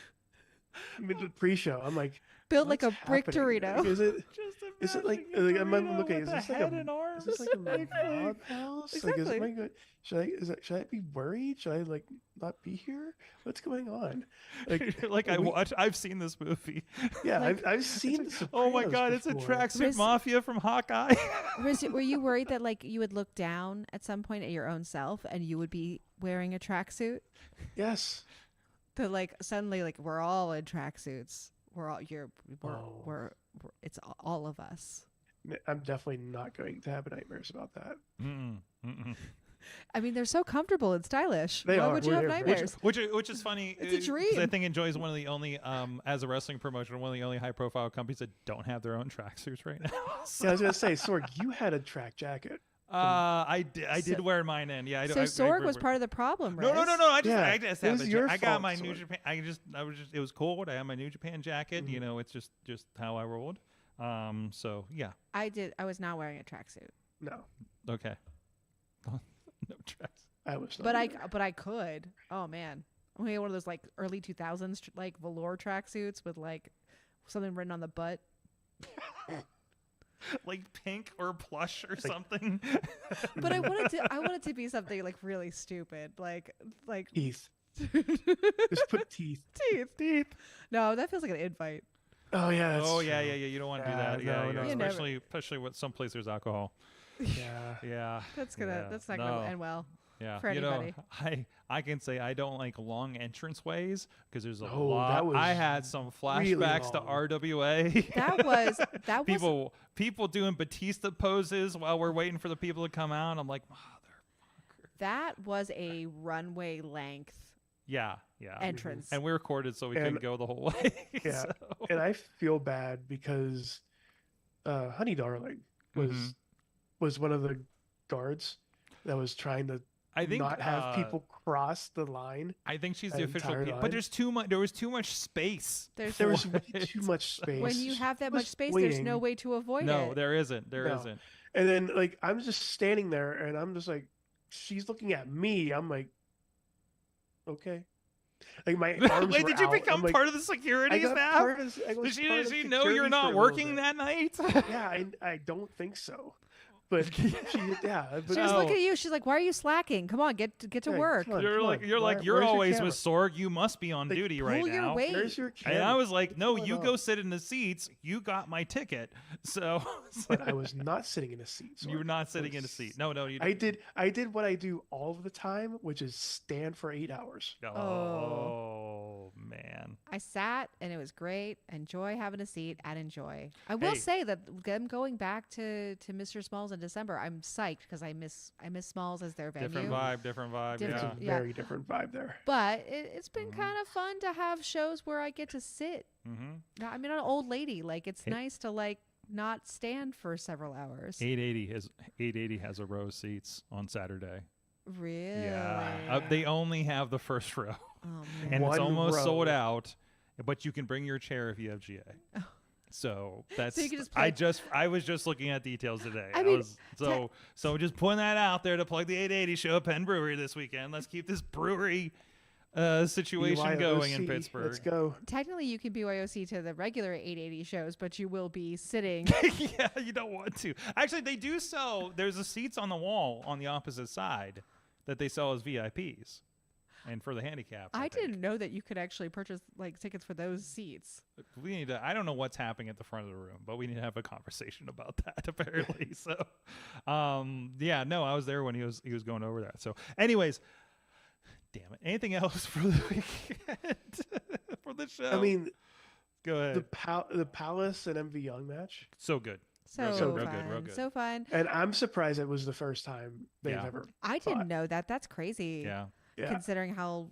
the pre-show. I'm like, Built like a what's brick happening? Dorito. Like, is it like imagining a I'm Dorito okay? with Is a this like head a and arms. is this like a mob house? Like, Exactly. should I be worried? Should I like not be here? What's going on? Like, Like I've seen this movie. yeah, Like- I've seen. The Oh my Sopranos God, it's a before. tracksuit Riz- mafia from Hawkeye. Were you worried that like you would look down at some point at your own self and you would be wearing a tracksuit? Yes. That like suddenly like we're all in tracksuits. We're it's all of us. I'm definitely not going to have nightmares about that. I mean, they're so comfortable and stylish. They Why are. would you have They're very- nightmares? Which is funny. It's a 'cause dream. I think Enjoy is one of the only, as a wrestling promotion, one of the only high profile companies that don't have their own tracksuits right now. Yeah, I was gonna say, Sorg, you had a track jacket. I did So- wear mine in. Yeah, So Sorg was part of the problem, right? No. I just it have was a your I got fault, my New Sorg. Japan. It was cold. I had my New Japan jacket. You know, it's just how I rolled. So yeah. I was not wearing a tracksuit, No, Okay. No tracks. I was not. but I could. Oh man, we had one of those like early 2000s like velour tracksuits with like something written on the butt. Like pink or plush or something. But I wanted to be something like really stupid, like teeth. Just put teeth. teeth. No, that feels like an invite. Oh yeah. That's Yeah. true. You don't want to do Yeah, that. no, Yeah. no. You never- Especially with some place there's alcohol. Yeah. Yeah. That's not No. gonna end well. Yeah, for anybody. I can say I don't like long entrance ways because there's a Oh, lot. that was I had some really flashbacks to long. RWA. That was people doing Batista poses while we're waiting for the people to come out. I'm like, motherfucker. that was a runway length Yeah. entrance. And we recorded so we And- couldn't go the whole way. Yeah. so- And I feel bad because Honey Darling was Mhm. was one of the guards that was trying to I think not have people cross the line. I think she's that the official entire P, line. but there's too much. There was too much space. There was way too much space. When you have that She was much space, there's no waiting. way to avoid No, it. there isn't. There No. not And then like I'm just standing there, and I'm just like, she's looking at me. I'm like, okay. Like my arms Wait, were did you out. become I'm like, part of the security I got staff? part of, I was part Does of she know security you're for a not little working bit. that night? Yeah, I don't think so. But yeah, but She was No. looking at you. She's like, "Why are you slacking? Come on, get to Yeah, work." come on, You're come like on. you're Where's you're your always camera? with Sorg. You must be on Like, duty Pull right your now. weight. Where's your camera? And I was like, What's no, going you on? go sit in the seats. You got my ticket. So, But I was not sitting in a seat. you were Sorg. not I sitting in a was- seat. No, you I did what I do all of the time, which is stand for 8 hours. Oh, man. I sat and it was great. Enjoy having a seat and enjoy. I will Hey. say that them going back to Mr. Smalls in December, I'm psyched because I miss Smalls as their venue. Different vibe. Different vibe. Different- Yeah. It's a Yeah. very different vibe there. But it's been Mhm. kind of fun to have shows where I get to sit. Mm-hmm. Now, I mean, I'm an old lady. Like it's Hey. nice to like not stand for several hours. 880 has a row of seats on Saturday. Really? Yeah. They only have the first row, Oh, man. and it's One almost sold row. out. But you can bring your chair if you have GA. So that's. you can just I was just looking at details today. I mean, So just putting that out there to plug the 880 show at Penn Brewery this weekend. Let's keep this brewery situation going in BYOC, Pittsburgh. Let's go. Technically, you can BYOC to the regular 880 shows, but you will be sitting. Yeah, you don't want to. Actually, they do sell. There's a seats on the wall on the opposite side that they sell as VIPs, and for the handicap. I think. didn't know that you could actually purchase like tickets for those seats. We need to. I don't know what's happening at the front of the room, but we need to have a conversation about that. Apparently, so. Yeah. No, I was there when he was going over that. So, anyways. Damn it. Anything else for the weekend? For the show? I mean, go ahead. the Palace and MV Young match, So good. So Real good, real fun. good, real good. So fun. and I'm surprised it was the first time they've Yeah. ever. I fought. didn't know that. That's crazy. Yeah. Yeah. Considering how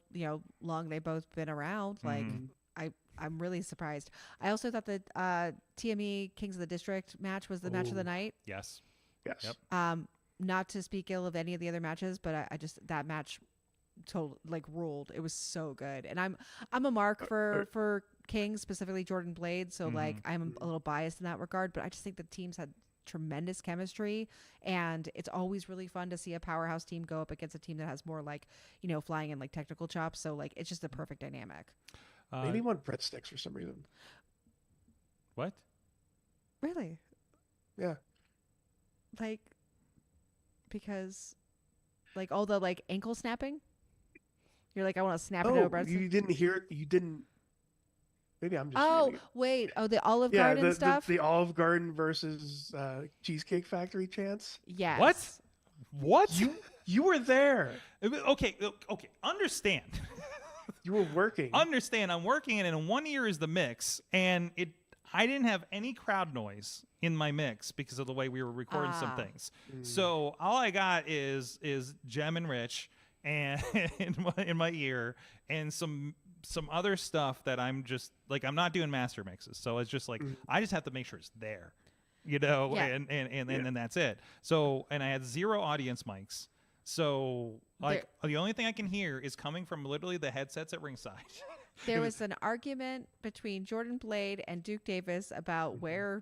long they both been around. Like Mhm. I'm really surprised. I also thought that TME Kings of the District match was the match of the Ooh. night. Yes. Yes. Yep. Not to speak ill of any of the other matches, but I just that match ruled. It was so good. And I'm a mark for Kings, specifically Jordan Blade, so like I'm a little biased in that regard, but I just think the teams had tremendous chemistry, and it's always really fun to see a powerhouse team go up against a team that has more like flying and like technical chops, so like it's just a perfect dynamic. Maybe he wanted breadsticks for some reason. What? Really? Yeah. Like because like all the like ankle snapping, you're like, I want to snap it over. You didn't hear it. You didn't. Maybe I'm just. Oh hearing it. wait, the Olive Yeah, Garden the, stuff. the Olive Garden versus Cheesecake Factory chance. Yes. What? You were there. Okay. Understand. You were working. Understand. I'm working in it, and one ear is the mix, and I didn't have any crowd noise in my mix because of the way we were recording some things. So all I got is Jem and Rich and in my ear, and some other stuff that I'm just like, I'm not doing master mixes, so it's just like I just have to make sure it's there, Yeah. and then that's it. So, and I had 0 audience mics, so like the only thing I can hear is coming from literally the headsets at ringside. There was an argument between Jordan Blade and Duke Davis about where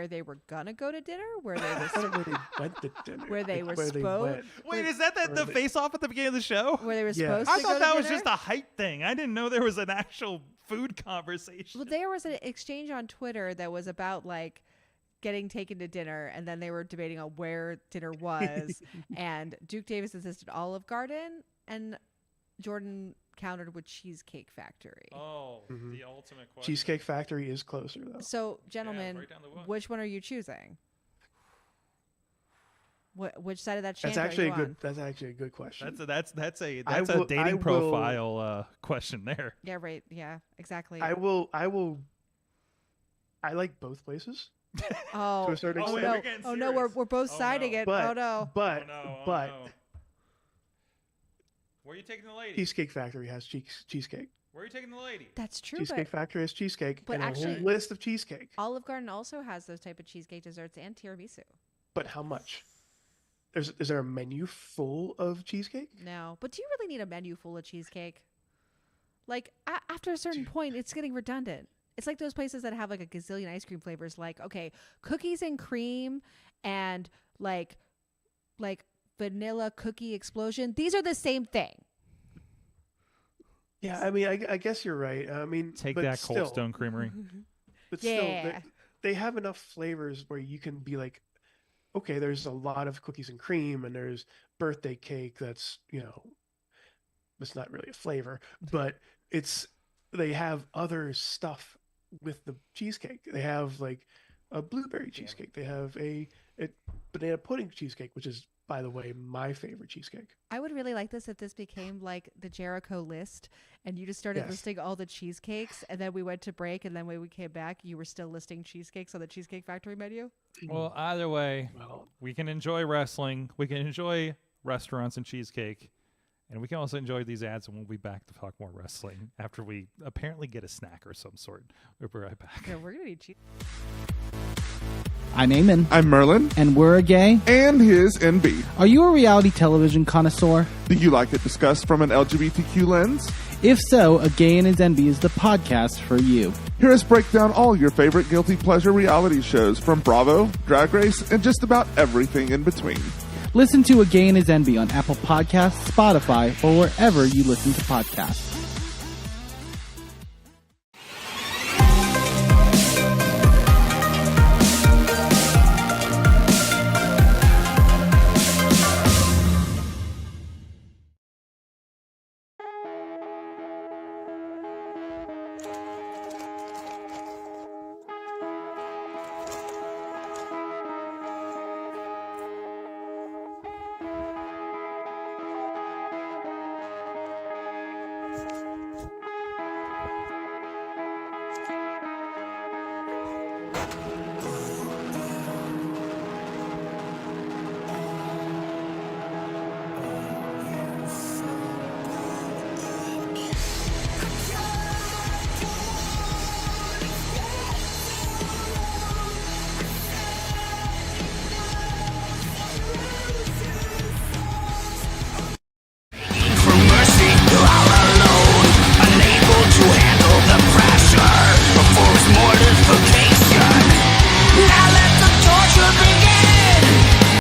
they were gonna go to dinner, where they I were don't know where they went to dinner. Where they were went. supposed- Wait, is that the face off at the beginning of the show? where they were Yeah. supposed I to go thought to that was dinner? just a hype thing. I didn't know there was an actual food conversation. Well, there was an exchange on Twitter that was about like getting taken to dinner, and then they were debating on where dinner was, and Duke Davis insisted Olive Garden, and Jordan countered with Cheesecake Factory. Oh, Mhm. the ultimate question. Cheesecake Factory is closer though. So, gentlemen, right down the way. which one are you choosing? Which side of that chant That's actually are you a good. on? That's actually a good question. That's I a will- dating I will- profile question there. Yeah, right. Yeah, exactly. I will. I like both places oh, to a certain Oh, wait, extent. we're getting oh no, serious. we're both Oh, siding no. it. But oh no. but Oh, no, oh, but no. Where are you taking the lady? Cheesecake Factory has cheesecake. Where are you taking the lady? That's true, Cheesecake Factory has cheesecake but and a actually- whole list of cheesecake. Olive Garden also has those type of cheesecake desserts and tiramisu. But how much? is there a menu full of cheesecake? No, but do you really need a menu full of cheesecake? Like after a certain point, it's getting redundant. It's like those places that have like a gazillion ice cream flavors. Like, okay, cookies and cream and like vanilla cookie explosion. These are the same thing. Yeah, I mean, I guess you're right. I mean, Take but that, still, Cold Stone Creamery. But Yeah. still, they have enough flavors where you can be like, okay, there's a lot of cookies and cream, and there's birthday cake that's, it's not really a flavor, but they have other stuff with the cheesecake. They have like a blueberry cheesecake. They have a banana pudding cheesecake, which is, by the way, my favorite cheesecake. I would really like this if this became like the Jericho list and you just started Yes. listing all the cheesecakes and then we went to break and then when we came back, you were still listing cheesecakes on the Cheesecake Factory menu. Well, either way, Well, we can enjoy wrestling. We can enjoy restaurants and cheesecake. And we can also enjoy these ads, and we'll be back to talk more wrestling after we apparently get a snack or some sort. We'll be right back. Yeah, we're going to need cheese. I'm Eamon, I'm Merlin, and we're a gay. and his NB. Are you a reality television connoisseur? Do you like it discussed from an LGBTQ lens? If so, A Gay and His Envy is the podcast for you. Hear us break down all your favorite guilty pleasure reality shows from Bravo, Drag Race, and just about everything in between. Listen to A Gay and His Envy on Apple Podcasts, Spotify, or wherever you listen to podcasts. For mercy, you're all alone, unable to handle the pressure of forced mortification. Now let the torture begin.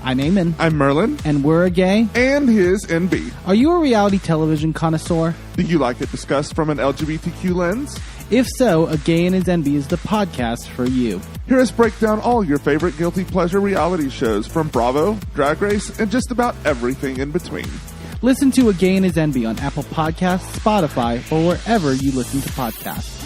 I'm Eamon, I'm Merlin, and we're a gay. and his NB. Are you a reality television connoisseur? Do you like it discussed from an LGBTQ lens? If so, A Gay and His Envy is the podcast for you. Hear us break down all your favorite guilty pleasure reality shows from Bravo, Drag Race, and just about everything in between. Listen to A Gay and His Envy on Apple Podcasts, Spotify, or wherever you listen to podcasts.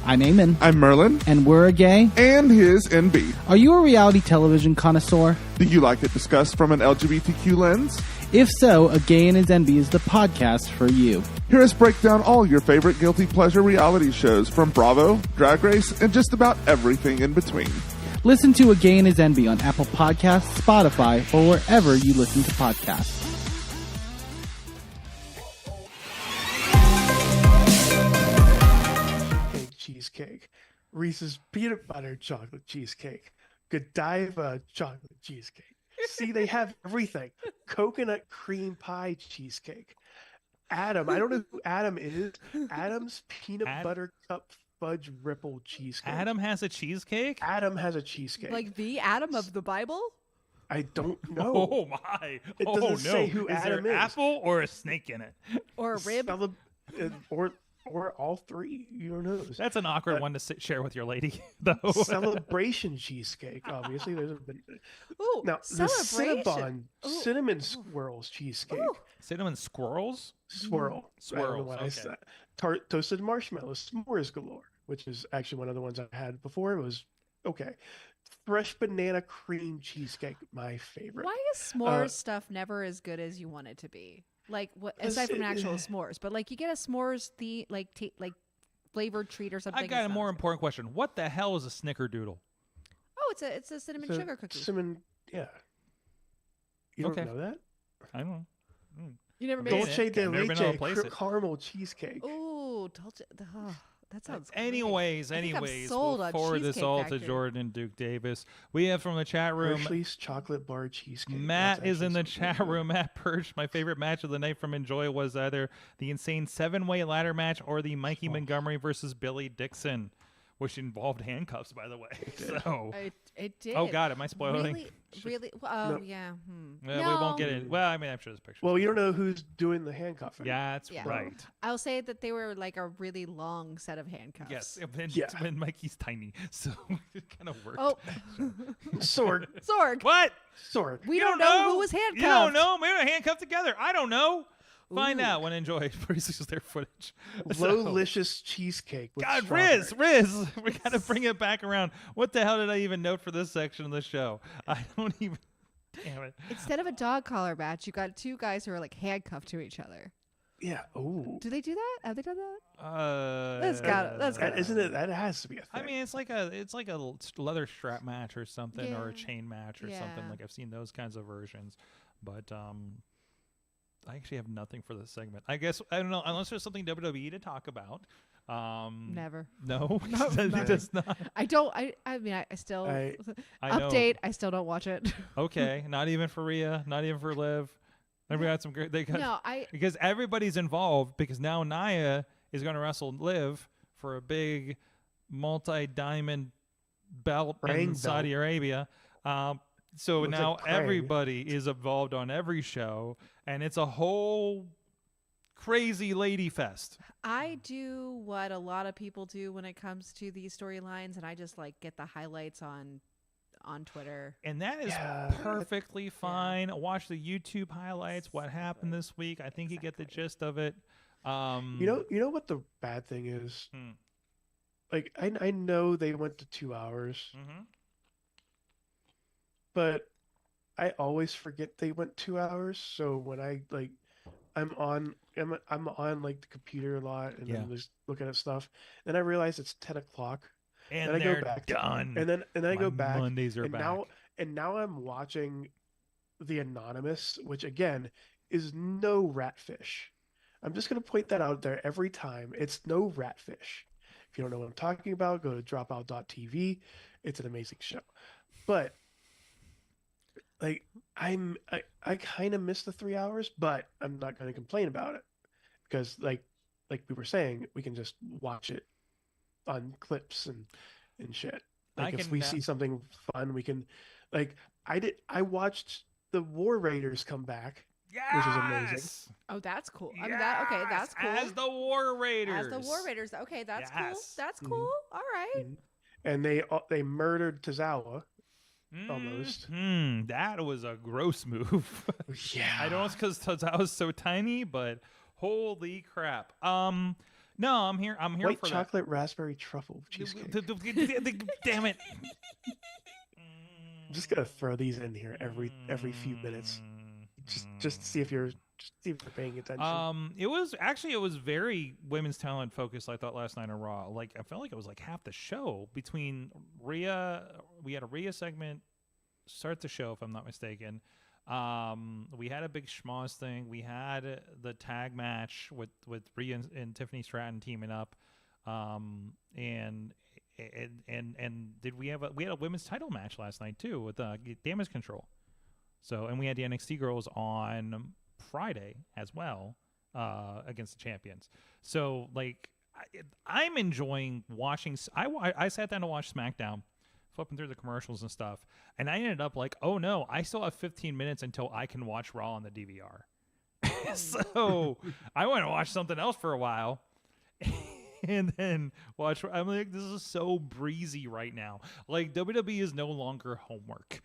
I'm Eamon. I'm Merlin. And we're a gay. And his NB. Are you a reality television connoisseur? Do you like it discussed from an LGBTQ lens? If so, A Gay and His Envy is the podcast for you. Hear us break down all your favorite guilty pleasure reality shows from Bravo, Drag Race, and just about everything in between. Listen to A Gay and His Envy on Apple Podcasts, Spotify, or wherever you listen to podcasts. Cheesecake, Reese's peanut butter chocolate cheesecake, Godiva chocolate cheesecake. See, they have everything. Coconut cream pie cheesecake. Adam, I don't know who Adam is. Adam's peanut butter cup fudge ripple cheesecake. Adam has a cheesecake? Adam has a cheesecake. Like the Adam of the Bible? I don't know. Oh my! It oh doesn't no! say who is Adam there is. apple or a snake in it? Or a rib? Or all three. You don't know. That's an awkward one to share with your lady, though. Celebration cheesecake. Obviously, there's been. Ooh, Now the celebration. cinnamon swirls cheesecake. Ooh. Cinnamon squirrels? Swirl. I don't know Swirls, what I okay. said. Toasted marshmallows, s'mores galore, which is actually one of the ones I had before. It was okay. Fresh banana cream cheesecake, my favorite. Why is s'mores stuff never as good as you want it to be? Like, what aside from actual s'mores, but like you get a s'mores like flavored treat or something. I got a it's more not- important question. What the hell is a snickerdoodle? Oh, it's a cinnamon So, sugar cookie. Cinnamon, yeah. You don't Okay. know that? I don't know. You never made Don't it. Dolce de I've never been able to leche place it. caramel cheesecake. Ooh, Dolce. Oh, that sounds. great. Anyways, I think I'm we'll sold on forward this Cheesecake all Factory. to Jordan and Duke Davis. We have from the chat room. Hershey's chocolate bar cheesecake. Matt That's is in the actually something chat good. room. Matt Perch, my favorite match of the night from Enjoy was either the insane 7-way ladder match or the Mikey Montgomery versus Billy Dixon, which involved handcuffs, by the way. So, It did. oh god, am I spoiling? Really? Oh, No. yeah. We won't get in. Well, I mean, I'm sure there's pictures. Well, you don't know who's doing the handcuffing. Yeah, that's Yeah. right. I'll say that they were like a really long set of handcuffs. Yes, Yeah. when Mikey's tiny, so it kind of worked. Oh, Sword. Sorg. What? Sword. We You don't know who was handcuffed. You don't know? Maybe they're handcuffed together. I don't know. Find Ooh. out when Enjoy releases their footage. Lowlicious cheesecake. With God, strawberry. Riz, we gotta bring it back around. What the hell did I even note for this section of the show? I don't even. Damn it. Instead of a dog collar match, you got two guys who are like handcuffed to each other. Yeah. Oh. Do they do that? Have they done that? That's gotta- Isn't it? That has to be a thing. I mean, it's like a leather strap match or something, or a Yeah. chain match or something. Yeah. Like I've seen those kinds of versions, but I actually have nothing for this segment. I guess I don't know unless there's something WWE to talk about. Never. No, No, it does not. I don't. I mean, I still I know. update. I still don't watch it. Okay, not even for Rhea, not even for Liv. Then we got some great. They got No, I. because everybody's involved because now Nia is going to wrestle Liv for a big multi-diamond belt in Praying Saudi Arabia. So Looks now like praying. everybody is involved on every show, and it's a whole crazy lady fest. I do what a lot of people do when it comes to these storylines, and I just like get the highlights on Twitter. And that is Yeah. perfectly fine. Watch the YouTube highlights. What happened this week? I think you get the gist of it. You know what the bad thing is? Hmm. Like I know they went to 2 hours, Mhm. but I always forget they went 2 hours. So when I like, I'm on like the computer a lot and Yeah. I'm just looking at stuff. Then I realize it's 10 o'clock, And then I go they're back done. and then I My go back. Mondays are and back. now I'm watching the Anonymous, which again is no ratfish. I'm just gonna point that out there every time. It's no ratfish. If you don't know what I'm talking about, go to dropout.tv. It's an amazing show. But like I kind of miss the 3 hours, but I'm not gonna complain about it because like we were saying, we can just watch it on clips and shit. Like if we see something fun, we can like I watched the War Raiders come back. Which is amazing. Yes! Oh, that's cool. I mean, that's cool. As the War Raiders. As the War Raiders. Okay, that's cool. Yes. That's cool. All right. Mhm. And they murdered Tozawa almost. That was a gross move. Yeah. I don't know it's because Tozawa's so tiny, but holy crap. No, I'm here. I'm here White for chocolate raspberry truffle cheesecake. Damn it. I'm just gonna throw these in here every few minutes. Just see if you're paying attention. It was very women's talent focused. I thought last night on Raw. Like I felt like it was like half the show between Rhea. We had a Rhea segment start the show, if I'm not mistaken. We had a big schmoz thing. We had the tag match with Rhea and Tiffany Stratton teaming up. And did we had a women's title match last night too with Damage Control. So, and we had the NXT girls on Friday as well against the champions. So, like, I'm enjoying watching. I sat down to watch SmackDown, flipping through the commercials and stuff, and I ended up like, oh no, I still have 15 minutes until I can watch Raw on the DVR. So I went and watched something else for a while. And then watch. I'm like, this is so breezy right now. Like WWE is no longer homework.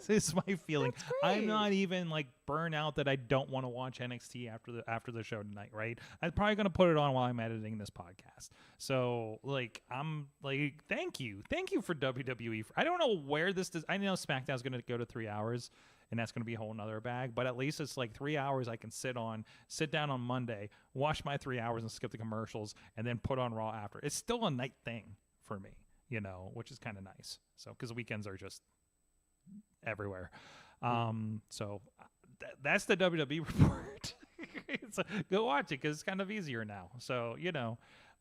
It's my feeling. I'm not even like burnt out that I don't want to watch NXT after the show tonight. Right? I'm probably gonna put it on while I'm editing this podcast. So like, I'm like, thank you for WWE. I don't know where this does. I know SmackDown's gonna go to 3 hours. And that's going to be a whole nother bag. But at least it's like 3 hours I can sit down on Monday, watch my 3 hours and skip the commercials, and then put on Raw after. It's still a night thing for me, which is kind of nice. So, because weekends are just everywhere. So that's the WWE report. Go watch it because it's kind of easier now. So,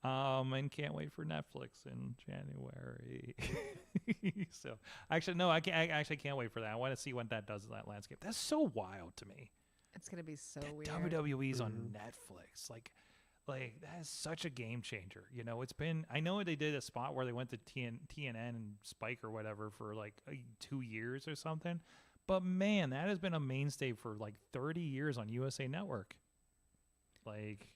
and can't wait for Netflix in January. So actually, no, I can't wait for that. I want to see what that does to that landscape. That's so wild to me. It's gonna be so weird. WWE's on Netflix, like that is such a game changer. It's been. I know they did a spot where they went to TNN and Spike or whatever for like 2 years or something, but man, that has been a mainstay for like 30 years on USA Network. Like.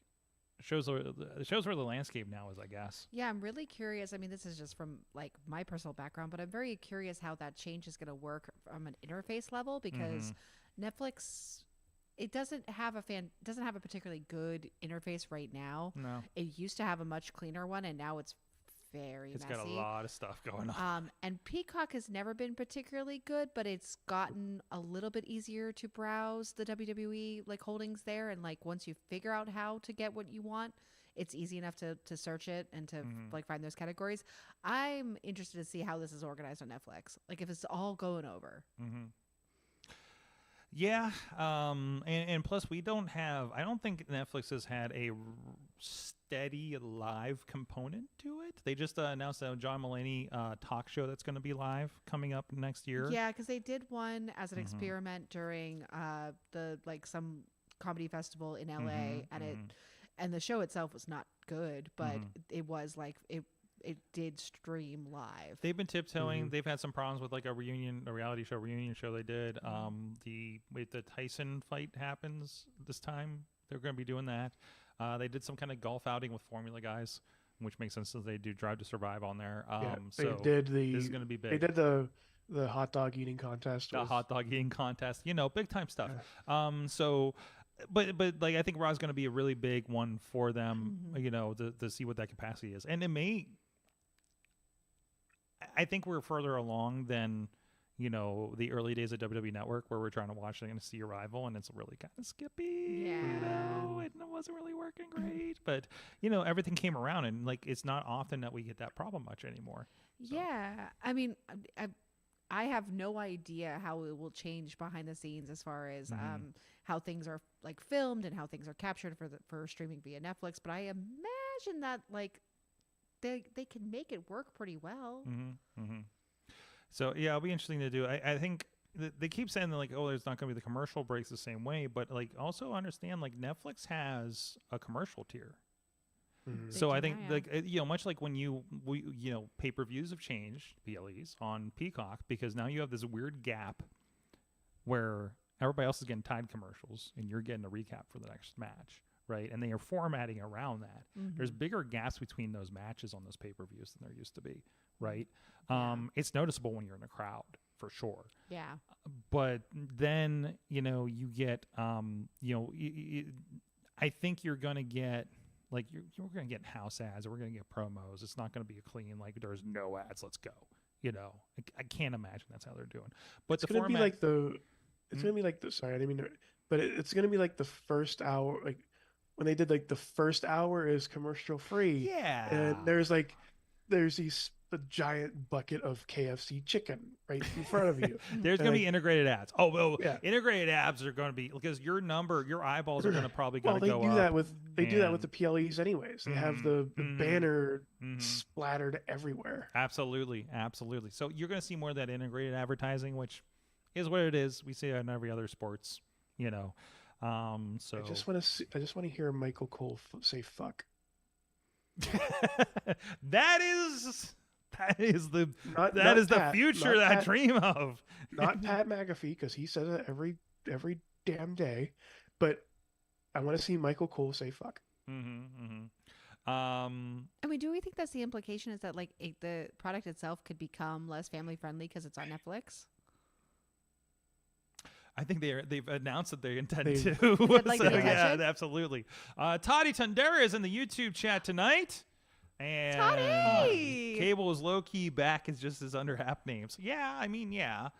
Shows where the landscape now is, I guess. Yeah, I'm really curious. I mean, this is just from like my personal background, but I'm very curious how that change is going to work from an interface level because Netflix, it doesn't have a particularly good interface right now. No, it used to have a much cleaner one, and now it's very messy. Got a lot of stuff going on. And Peacock has never been particularly good, but it's gotten a little bit easier to browse the WWE like holdings there. And like once you figure out how to get what you want, it's easy enough to search it and to like find those categories. I'm interested to see how this is organized on Netflix. Like if it's all going over. Yeah. And plus I don't think Netflix has had a steady live component to it. They just announced a John Mulaney talk show that's going to be live coming up next year. Yeah, because they did one as an experiment during some comedy festival in LA, and the show itself was not good, but it was like it did stream live. They've been tiptoeing. They've had some problems with like a reality show reunion show they did. The Tyson fight happens this time. They're going to be doing that. They did some kind of golf outing with Formula guys, which makes sense since they do Drive to Survive on there. So this is going to be big. They did the hot dog eating contest. Hot dog eating contest, big time stuff. But like I think Raw's going to be a really big one for them, to see what that capacity is, and it may. I think we're further along than the early days of WWE Network where we're trying to watch NXT Arrival and it's really kind of skippy. Yeah. It wasn't really working great, but everything came around and like it's not often that we get that problem much anymore. So. Yeah, I mean, I have no idea how it will change behind the scenes as far as how things are like filmed and how things are captured for streaming via Netflix. But I imagine that like they can make it work pretty well. So yeah, it'll be interesting to do. I think they keep saying that like, oh, there's not going to be the commercial breaks the same way, but like also understand like Netflix has a commercial tier. So I think like much like when pay-per-views have changed PLEs on Peacock because now you have this weird gap where everybody else is getting tied commercials and you're getting a recap for the next match, right? And they are formatting around that. There's bigger gaps between those matches on those pay-per-views than there used to be, right? It's noticeable when you're in a crowd for sure. Yeah. But then, you get, I think you're going to get Like you're going to get house ads, or we're going to get promos. It's not going to be a clean like there's no ads. Let's go. I can't imagine that's how they're doing. But It's going to be like it's going to be like the. Sorry, I didn't mean to. But it's going to be like the first hour, like when they did like the first hour is commercial free. Yeah. And there's a giant bucket of KFC chicken right in front of you. There's going to be integrated ads. Oh, well, yeah. Integrated ads are going to be because your eyeballs are going to probably go up. They do that with the PLEs anyways. They have the banner splattered everywhere. Absolutely. So you're going to see more of that integrated advertising, which is what it is. We see it in every other sports, So I just want to hear Michael Cole say fuck. That is the future that I dream of. Not Pat McAfee, because he says it every damn day, but I want to see Michael Cole say fuck. I mean, do we think that's the implication? Is that like the product itself could become less family friendly because it's on Netflix? I think they've announced that they intend to. Yeah, absolutely. Toddy Tundera is in the YouTube chat tonight. And Toddy! Cable is low-key back is just his under half names. Yeah, I mean, yeah.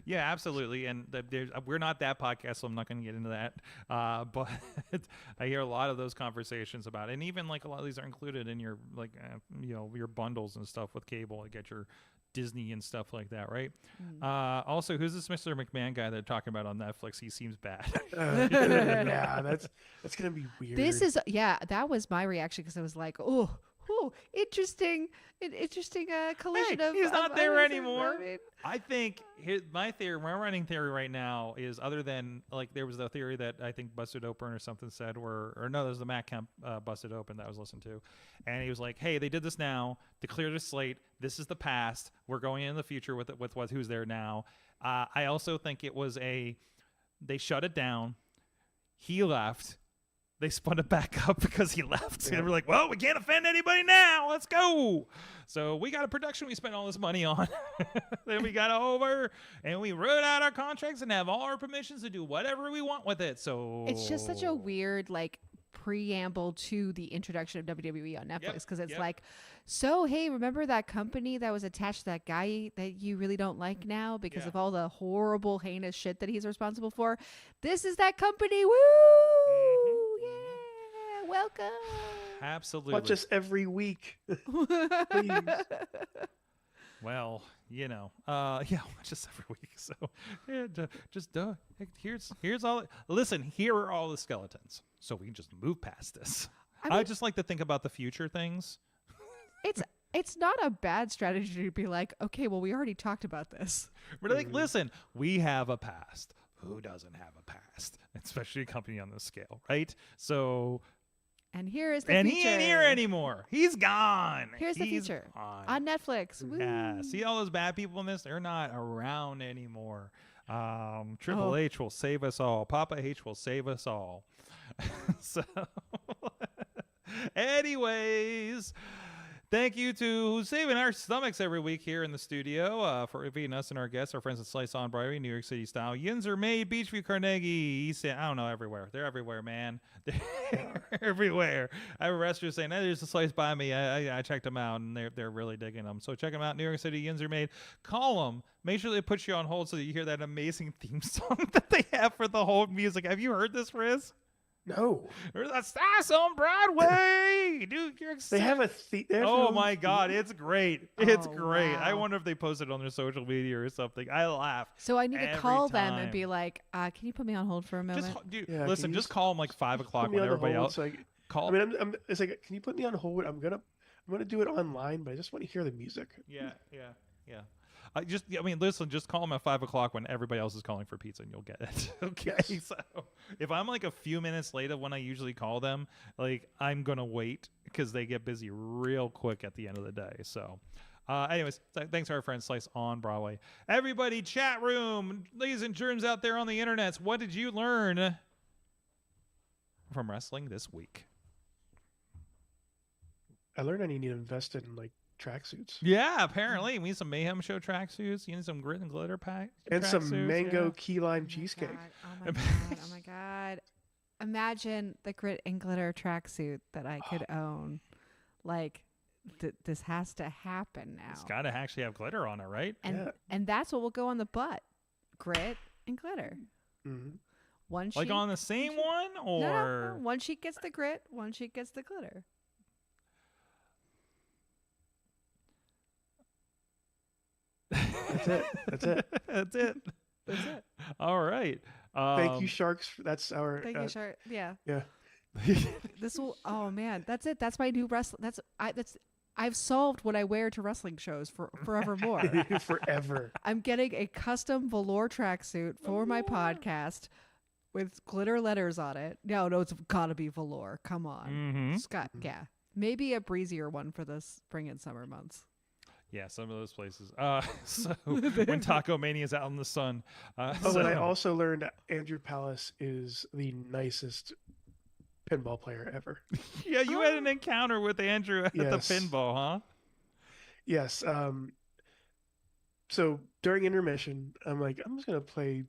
Yeah, absolutely. And we're not that podcast, so I'm not going to get into that. But I hear a lot of those conversations about it. And even like a lot of these are included in your your bundles and stuff with cable. You get your Disney and stuff like that, right? Also, who's this Mr. McMahon guy they're talking about on Netflix? He seems bad. Yeah, that's gonna be weird. That was my reaction because I was like, oh, interesting collision of. He's not there anymore. I mean, I think my running theory right now is, other than like there was the theory that I think Busted Open or something said, there's the Matt Kemp Busted Open that I was listening to, and he was like, hey, they did this now to clear the slate. This is the past. We're going in the future with who's there now. I also think it was they shut it down. He left. They spun it back up because he left. Yeah. And we're like, well, we can't offend anybody now. Let's go. So we got a production we spent all this money on. Then we got over and we wrote out our contracts and have all our permissions to do whatever we want with it. So it's just such a weird preamble to the introduction of WWE on Netflix, because it's like, so hey, remember that company that was attached to that guy that you really don't like now because of all the horrible, heinous shit that he's responsible for? This is that company. Woo! Yeah, welcome. Absolutely. Watch us every week. Please. Well, watch us every week. So here's all. Listen, here are all the skeletons, so we can just move past this. I just like to think about the future things. It's not a bad strategy to be like, okay, well, we already talked about this. We're like, listen, we have a past. Who doesn't have a past? Especially a company on this scale, right? So. And here is the future. He ain't here anymore. He's gone. Here's the future on Netflix. Woo. Yeah. See all those bad people in this? They're not around anymore. Triple H will save us all. Papa H will save us all. So, anyways, thank you to saving our stomachs every week here in the studio for feeding us and our guests, our friends at Slice on Broadway, New York City style. Yinzer Made, Beachview, Carnegie, East End, I don't know, everywhere. They're everywhere, man. They're everywhere. I have a restaurant saying, hey, there's a slice by me. I checked them out, and they're really digging them. So check them out, New York City, Yinzer Made. Call them. Make sure they put you on hold so that you hear that amazing theme song that they have for the whole music. Have you heard this, Riz? No. There's a Slice on Broadway. Dude, you're excited. They have a oh my God, it's great. It's great. Wow. I wonder if they posted on their social media or something. I laugh. So I need to call them and be like, can you put me on hold for a moment? Listen, call them like 5 o'clock when everybody else. Call. I mean, it's like, can you put me on hold? I'm gonna do it online, but I just want to hear the music. Yeah. Listen, just call them at 5 o'clock when everybody else is calling for pizza and you'll get it. Okay. Yes. So if I'm like a few minutes late of when I usually call them, I'm going to wait because they get busy real quick at the end of the day. So anyways, thanks to our friend Slice on Broadway. Everybody, chat room, ladies and germs out there on the internet, what did you learn from wrestling this week? I learned I need to invest in tracksuits. Yeah, apparently. We need some Mayhem Show tracksuits. You need some grit and glitter pack. And some mango key lime cheesecake. Oh my God. imagine the grit and glitter tracksuit that I could own. Like, this has to happen now. It's got to actually have glitter on it, right? And that's what will go on the butt. Grit and glitter. Mm-hmm. One sheet. Like on the same one, or No. One sheet gets the grit, one sheet gets the glitter. That's it. That's it. That's it. All right. Thank you, Sharks. That's our. Thank you, Shark. Yeah. Yeah. This will. Oh man, that's it. That's my new wrestling. I've solved what I wear to wrestling shows for forevermore. Forever. I'm getting a custom velour tracksuit for my podcast with glitter letters on it. No, it's gotta be velour. Come on, Mm-hmm. yeah. Maybe a breezier one for the spring and summer months. Yeah, some of those places. So when Taco Mania is out in the sun. And I also learned Andrew Palace is the nicest pinball player ever. Yeah, you had an encounter with Andrew at the Yes. pinball, huh? Yes. So during intermission, I'm like, I'm just gonna play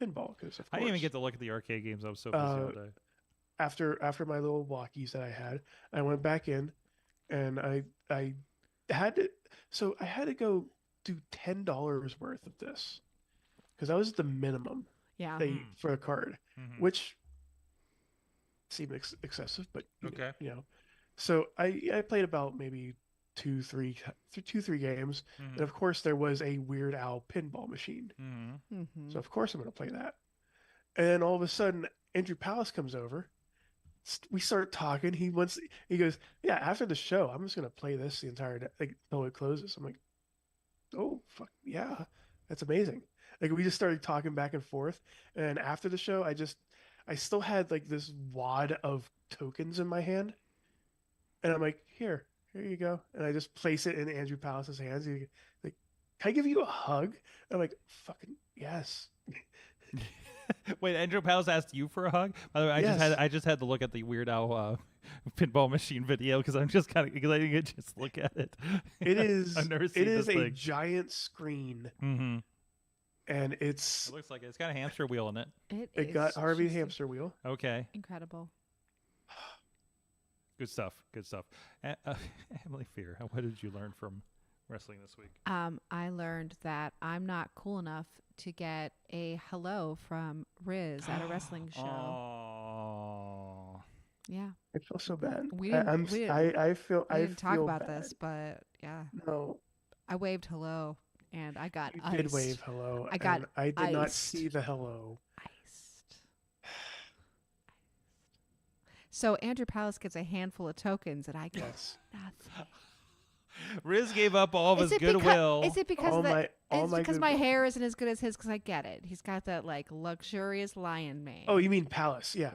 pinball because I didn't even get to look at the arcade games. I was so busy all day. after my little walkies that I had, I went back in, and I had to. So I had to go do $10 worth of this because that was the minimum Yeah. for a card, Mhm. which seemed excessive, but Okay. So I played about maybe two, three games, and of course there was a Weird Al pinball machine. Mm-hmm. Mm-hmm. So of course I'm going to play that. And then all of a sudden, Andrew Palace comes over. We start talking. He goes, yeah, after the show, I'm just going to play this the entire day, like, until it closes. I'm like, oh, fuck, yeah, that's amazing. Like, we just started talking back and forth. And after the show, I still had like this wad of tokens in my hand. And I'm like, here you go. And I just place it in Andrew Palace's hands. He's like, can I give you a hug? And I'm like, fucking yes. Wait, Andrew Palace asked you for a hug? By the way, I just had to look at the Weird Al pinball machine video because I'm just kind of excited to just look at it. It is. I've never seen it is this a thing. giant screen, Mm-hmm. and It looks like it's got a hamster wheel in it. it got Harvey hamster wheel. Okay, Incredible. good stuff. Good stuff. Emily Fear, what did you learn from wrestling this week? I learned that I'm not cool enough to get a hello from Riz at a wrestling show. Oh. Yeah. I feel so bad. We didn't talk feel about bad. this, but yeah, No, I waved hello and I got you iced. did wave hello. I got and I did not iced. see the hello. Iced. So Andrew Palace gets a handful of tokens and I get Yes. nothing. Riz gave up all of his goodwill. Is it because All my my goodwill. hair isn't as good as his? Because I get it. He's got that like luxurious lion mane. Oh, you mean Palace? Yeah.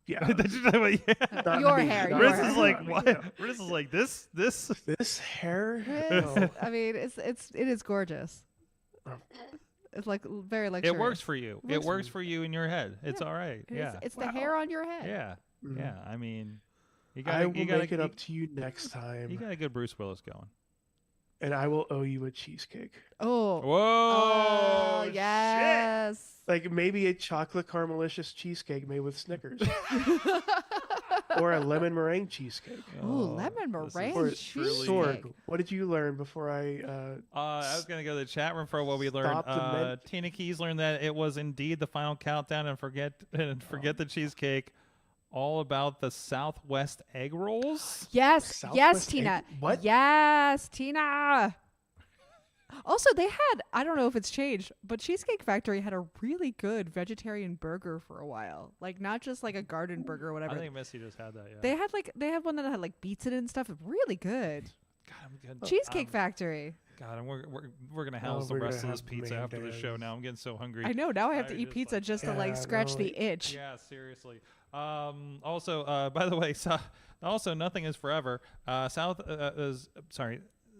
Yeah. That's just like, yeah. Not Your me, hair, not your Riz hair. is like, me, what? yeah. Riz is like, this? This hair? Riz, No. I mean, it is gorgeous. It's like very luxurious. It works for you. It Works for works for you in your head. It's Yeah. all right. Yeah. It's the hair on your head. Yeah. Mhm. Yeah. I mean, you I got will make it up to you next time, You got a good Bruce Willis going. and I will owe you a cheesecake. Oh. Whoa! Oh, yes. Like maybe a chocolate caramelicious cheesecake made with Snickers, or a lemon meringue cheesecake. Ooh, lemon this is meringue Or cheesecake. Sorg, what did you learn before I? I was gonna go to the chat room for what we learned. Stop the men- Tina Keys learned that it was indeed the final countdown, and forget the cheesecake. All about the Southwest egg rolls. Yes, Southwest Tina. egg- what? Yes, Tina. Also, they had, I don't know if it's changed, but Cheesecake Factory had a really good vegetarian burger for a while. Like not just like a garden burger or whatever. I think Missy just had that. Yeah. They had one that had like beets in it and stuff. Really good. God, I'm good. Cheesecake Factory. God, and we're gonna house the we're rest of gonna this have pizza main after the show. days. Now I'm getting so hungry. I know. Now I have to I eat just pizza like- just to like Yeah, scratch no, the itch. Yeah, seriously. Also, by the way, also nothing is forever.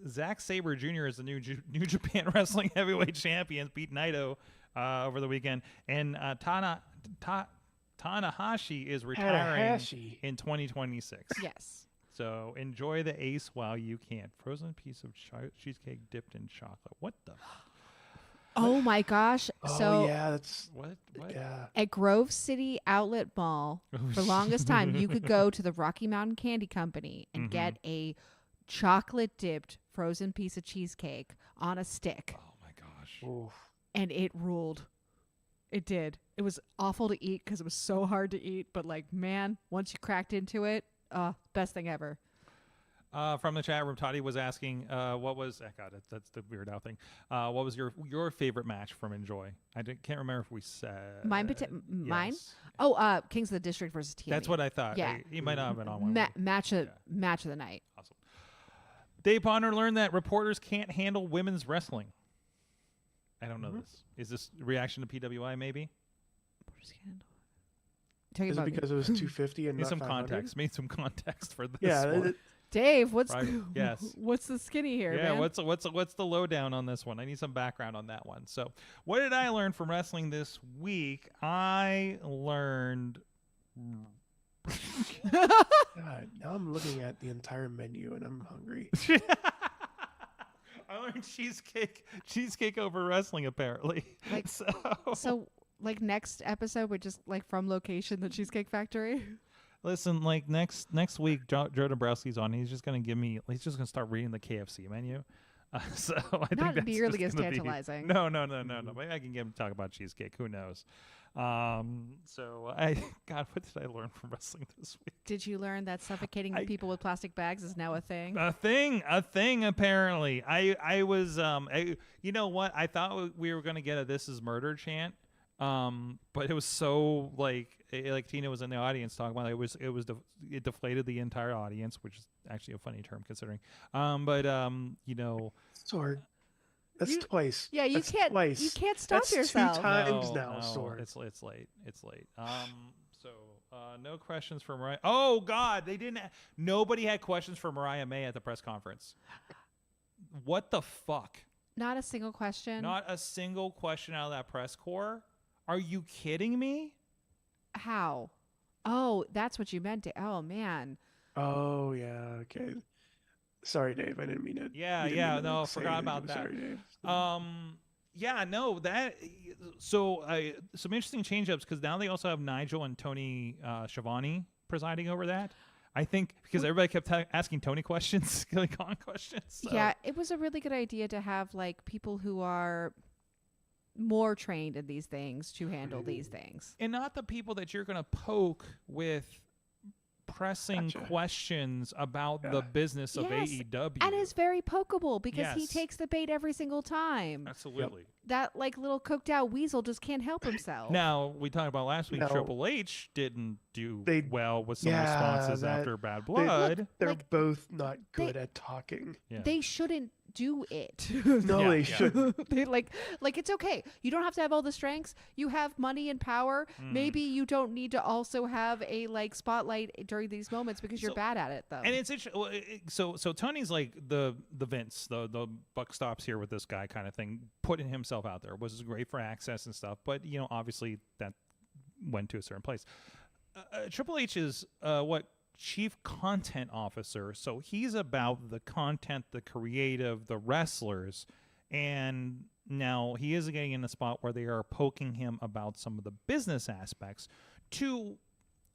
Zack Sabre Jr. is the new New Japan Wrestling Heavyweight Champion. Beat Naito over the weekend, and Tanahashi is retiring Tanahashi. in 2026. Yes. So enjoy the ace while you can. Frozen piece of cheesecake dipped in chocolate. What the? Oh my gosh. Oh So yeah, that's What? yeah. at Grove City Outlet Mall, for longest time, you could go to the Rocky Mountain Candy Company and get a chocolate dipped frozen piece of cheesecake on a stick. Oh my gosh. Oof. And it ruled. It did. It was awful to eat because it was so hard to eat. But like, man, once you cracked into it, best thing ever. From the chat room, Toddy was asking, what was? God, that's the Weird Al thing. What was your favorite match from Enjoy? Can't remember if we said Mine. yes. Oh, Kings of the District versus TNA. That's what I thought. Yeah. He might not have been on one. Match of the night. Awesome. Dave Bonner learned that reporters can't handle women's wrestling. I don't know this. Is this reaction to PWI? Maybe. Is it because it was 250 and Need not some 500? context. Need some context for this. Yeah, one. Dave, what's Yes. what's the skinny here, Yeah, man? what's the lowdown on this one? I need some background on that one. So, what did I learn from wrestling this week? I learned. God, now I'm looking at the entire menu and I'm hungry. I learned cheesecake over wrestling apparently. Like, so like next episode we're just like from location, the Cheesecake Factory. Listen, like next week, Joe Dombrowski's on. He's just gonna start reading the KFC menu. So I think Not that's nearly just as gonna be- tantalizing. No. Maybe I can get him to talk about cheesecake. Who knows? So God, what did I learn from wrestling this week? Did you learn that suffocating people with plastic bags is now a thing? A thing. Apparently, I was you know what? I thought we were gonna get a "This is murder" chant. But it was so like Tina was in the audience talking about it. It deflated the entire audience, which is actually a funny term considering. You know, Sword. That's twice. Yeah, you That's can't. Twice. You can't stop That's yourself. 2 times no, now, no, Sword. It's late. So no questions for Mariah. Oh God, they didn't. Nobody had questions for Mariah May at the press conference. What the fuck? Not a single question. Not a single question out of that press corps. Are you kidding me? How? Oh, that's what you meant. Oh man. Oh yeah. Okay. Sorry, Dave. I didn't mean it. Yeah. No, forgot about that. Sorry, Dave. Yeah, no, that. So some interesting change-ups because now they also have Nigel and Tony Schiavone presiding over that. I think because everybody kept asking Tony questions, like on questions. So. Yeah, it was a really good idea to have like people who are more trained in these things to handle these things. And not the people that you're going to poke with pressing questions about the business of AEW. And is very pokeable because he Yes. takes the bait every single time. Absolutely. That like little cooked out weasel just can't help himself. Now, we talked about last week, No. Triple H didn't do They- well with some yeah, responses that- after Bad Blood. They're Like, both not they- good at talking. Yeah. They shouldn't do it. No, Yeah, they yeah. shouldn't. They like it's okay. You don't have to have all the strengths. You have money and power. Maybe you don't need to also have a like spotlight during these moments because you're So- bad at it though. And it's interesting. So Tony's like the Vince, the buck stops here with this guy kind of thing, putting himself out there, was great for access and stuff. But you know, obviously that went to a certain place. Triple H is chief content officer, so he's about the content, the creative, the wrestlers, and now he is getting in a spot where they are poking him about some of the business aspects.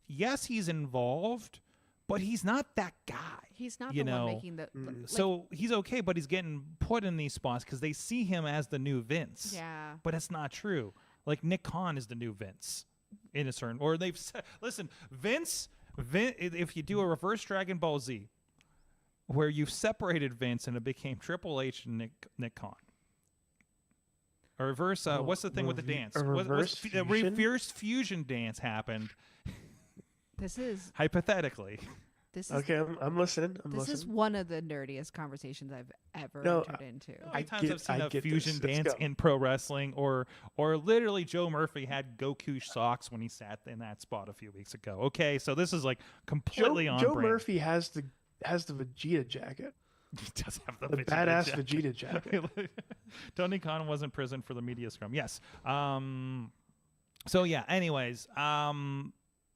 Yes, he's involved, but he's not that guy. He's not you the know? one making the like, So he's okay, but he's getting put in these spots because they see him as the new Vince. yeah. But it's not true. Like Nick Khan is the new Vince in a certain, or they've said, listen, Vince, if you do a reverse Dragon Ball Z, where you've separated Vince and it became Triple H and Nick Khan. A reverse, what's the thing with the dance? a reverse a fusion? reverse fusion dance happened, This is hypothetically. Okay, I'm listening. I'm this is listening. one of the nerdiest conversations I've ever No, entered into. How many times I've I seen a get fusion this. Let's dance go. in pro wrestling, or literally Joe Murphy had Goku socks when he sat in that spot a few weeks ago. Okay, so this is like completely on Joe brand. Murphy has the Vegeta jacket, He does have the the Vegeta badass jacket. Vegeta jacket. Tony Khan was in prison for the media scrum. Yes. So yeah. Anyways.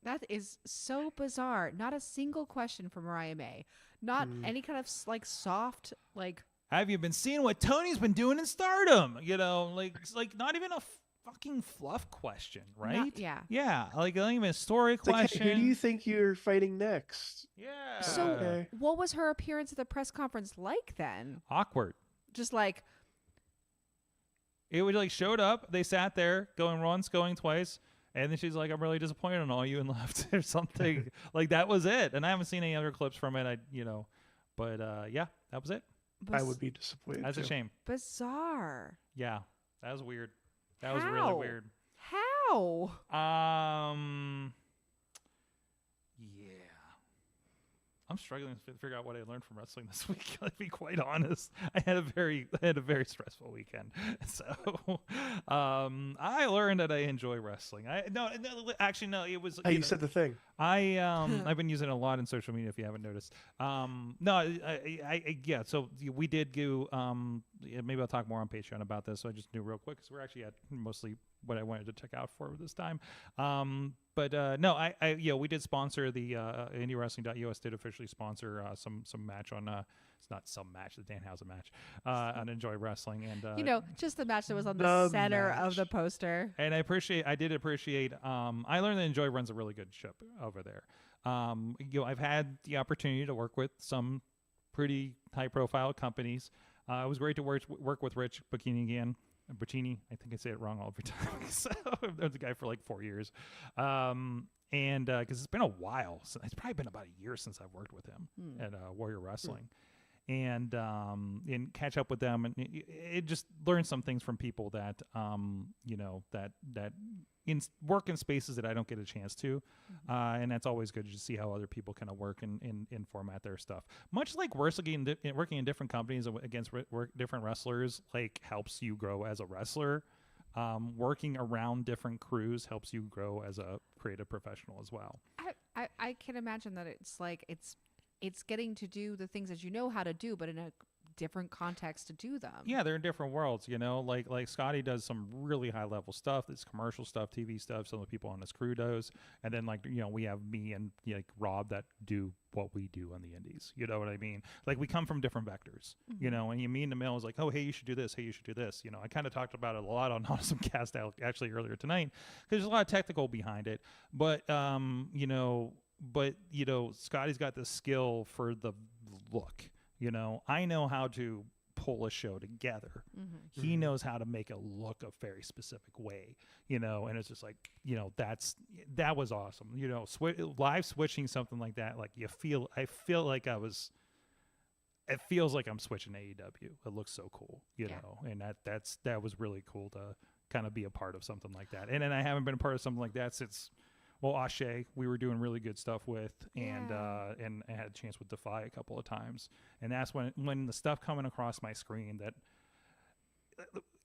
That is so bizarre. Not a single question from Mariah May. Not any kind of like soft like have you been seeing what Tony's been doing in Stardom? You know, like it's like not even a fucking fluff question, right? Yeah, like not even a story question. Like, who do you think you're fighting next? Yeah. So Okay. what was her appearance at the press conference like then? Awkward. Just like, It would like showed up. They sat there going once, going twice. And then she's like, I'm really disappointed in all you and left or something. Like that was it. And I haven't seen any other clips from it. But yeah, that was it. I would be disappointed. That's a too. shame. bizarre. Yeah, that was weird. That was really How? weird. How? Yeah. I'm struggling to figure out what I learned from wrestling this week. To be quite honest, I had a very stressful weekend. So, I learned that I enjoy wrestling. Actually, no, it was. Hey, you said the thing. I've been using it a lot in social media. If you haven't noticed, yeah. So we did do. Maybe I'll talk more on Patreon about this. So I just do real quick because we're actually at mostly what I wanted to check out for this time. But no, we did sponsor the IndieWrestling.us did officially sponsor some match on it's not some match, the Danhausen match on Enjoy Wrestling, and just the match that was on the center of match. the poster. and I did appreciate I learned that Enjoy runs a really good ship over there. I've had the opportunity to work with some pretty high profile companies. It was great to work with Rich Bocchini, I think I say it wrong all every time. So I was the guy for like 4 years. And because it's been a while, it's probably been about a year since I've worked with him at Warrior Wrestling. And catch up with them, and it just learn some things from people that that work in spaces that I don't get a chance to, and that's always good to see how other people kind of work and format their stuff. Much like working in different companies against different wrestlers, like helps you grow as a wrestler. Working around different crews helps you grow as a creative professional as well. I can imagine that it's getting to do the things that you know how to do, but in a different context to do them. Yeah, they're in different worlds, like Scotty does some really high level stuff. That's commercial stuff, TV stuff. Some of the people on his crew does. And then we have me and Rob that do what we do on the indies. You know what I mean? Like we come from different vectors, and me and Emil is like, oh, hey, you should do this. Hey, you should do this. I kind of talked about it a lot on Awesome Cast actually earlier tonight because there's a lot of technical behind it. But, Scotty's got the skill for the look. I know how to pull a show together. He knows how to make it look a very specific way, and it's just like, that was awesome. Live switching something like that, like I feel like it feels like I'm switching AEW. It looks so cool, and that was really cool to kind of be a part of something like that. And then I haven't been a part of something like that since, Ashe, we were doing really good stuff with, and I had a chance with Defy a couple of times. And that's when the stuff coming across my screen that,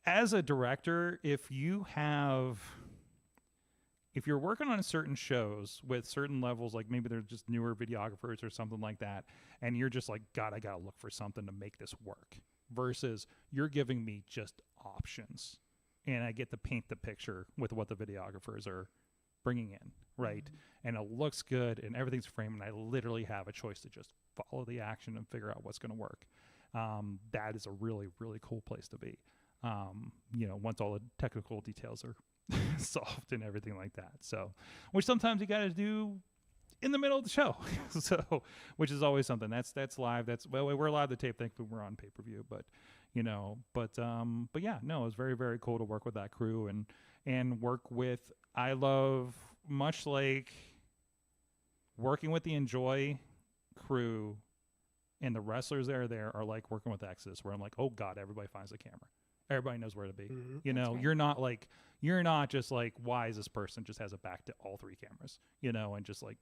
as a director, if you're working on certain shows with certain levels, like maybe they're just newer videographers or something like that, and you're just like, God, I got to look for something to make this work, versus you're giving me just options, and I get to paint the picture with what the videographers are bringing in, right? And it looks good and everything's framed, and I literally have a choice to just follow the action and figure out what's going to work. That is a really, really cool place to be. Once all the technical details are solved and everything like that. So, which sometimes you got to do in the middle of the show. So, which is always something that's live. We're allowed to tape. Thankfully, we're on pay-per-view, but yeah, no, it was very, very cool to work with that crew and work with. I love, much like working with the Enjoy crew and the wrestlers that are there are like working with Exodus, where I'm like, oh God, everybody finds the camera. Everybody knows where to be. Right. You're not just like, why is this person just has a back to all three cameras, and just like,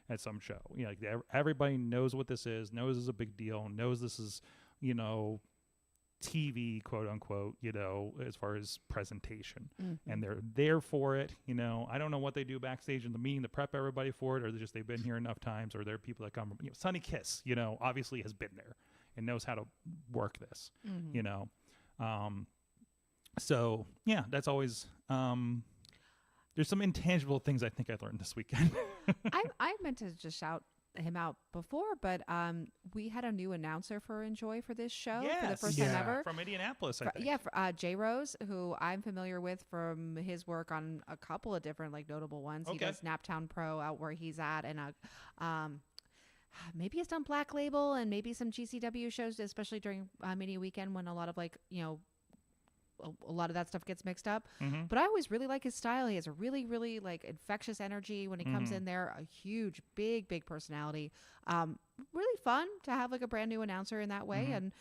at some show, like everybody knows what this is, knows it's a big deal, knows this is, TV, quote unquote, as far as presentation, and they're there for it. I don't know what they do backstage in the meeting to prep everybody for it, or they've been here enough times, or they're people that come. Sonny Kiss, obviously has been there and knows how to work this. So yeah, that's always. There's some intangible things I think I learned this weekend. I meant to just shout him out before, but we had a new announcer for Enjoy for this show for the Yes. first time Yeah. ever. From Indianapolis, I think. Yeah, Jay Rose, who I'm familiar with from his work on a couple of different like notable ones. He Okay. does Naptown Pro out where he's at, and maybe he's done Black Label and maybe some GCW shows, especially during mini weekend when a lot of like a lot of that stuff gets mixed up. Mm-hmm. But I always really like his style. He has a really, really like infectious energy when he comes in there. A huge, big personality. Really fun to have like a brand new announcer in that way, and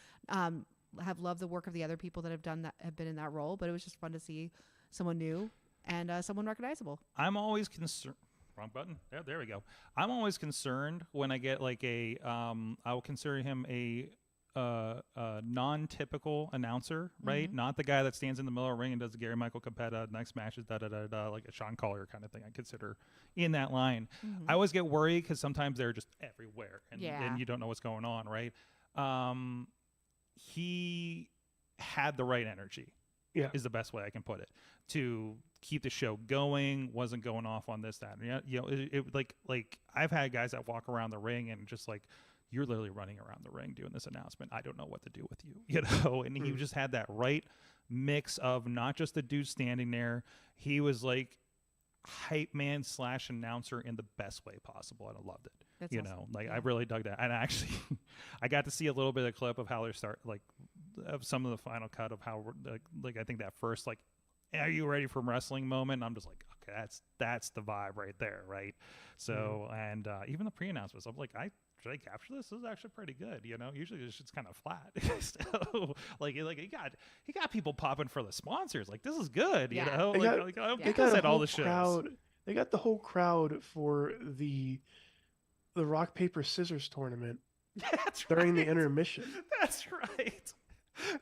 have loved the work of the other people that have been in that role. But it was just fun to see someone new and someone recognizable. I'm always concerned. Wrong button. There we go. I'm always concerned when I get like I will consider him a non-typical announcer, right? Not the guy that stands in the middle of the ring and does the Gary Michael Capetta next matches, like a Sean Collier kind of thing. I consider in that line. I always get worried because sometimes they're just everywhere, and you don't know what's going on, right? He had the right energy. Yeah. Is the best way I can put it, to keep the show going. Wasn't going off on this, that, and it like I've had guys that walk around the ring and just like, you're literally running around the ring doing this announcement. I don't know what to do with you, and he just had that right mix of not just the dude standing there. He was like hype man / announcer in the best way possible, and I loved it. That's awesome. I really dug that. And actually, I got to see a little bit of clip of how they start, like, of some of the final cut of how, like I think that first, like, are you ready for wrestling moment? And I'm just like, okay, that's the vibe right there, right? So, and even the pre-announcements, I'm like, should I capture this? This is actually pretty good, Usually it's just kind of flat. So, he got people popping for the sponsors. Like, this is good, Yeah. I don't They get got this a at all whole the shows. crowd. They got the whole crowd for the rock paper scissors tournament That's during the right. intermission. That's right.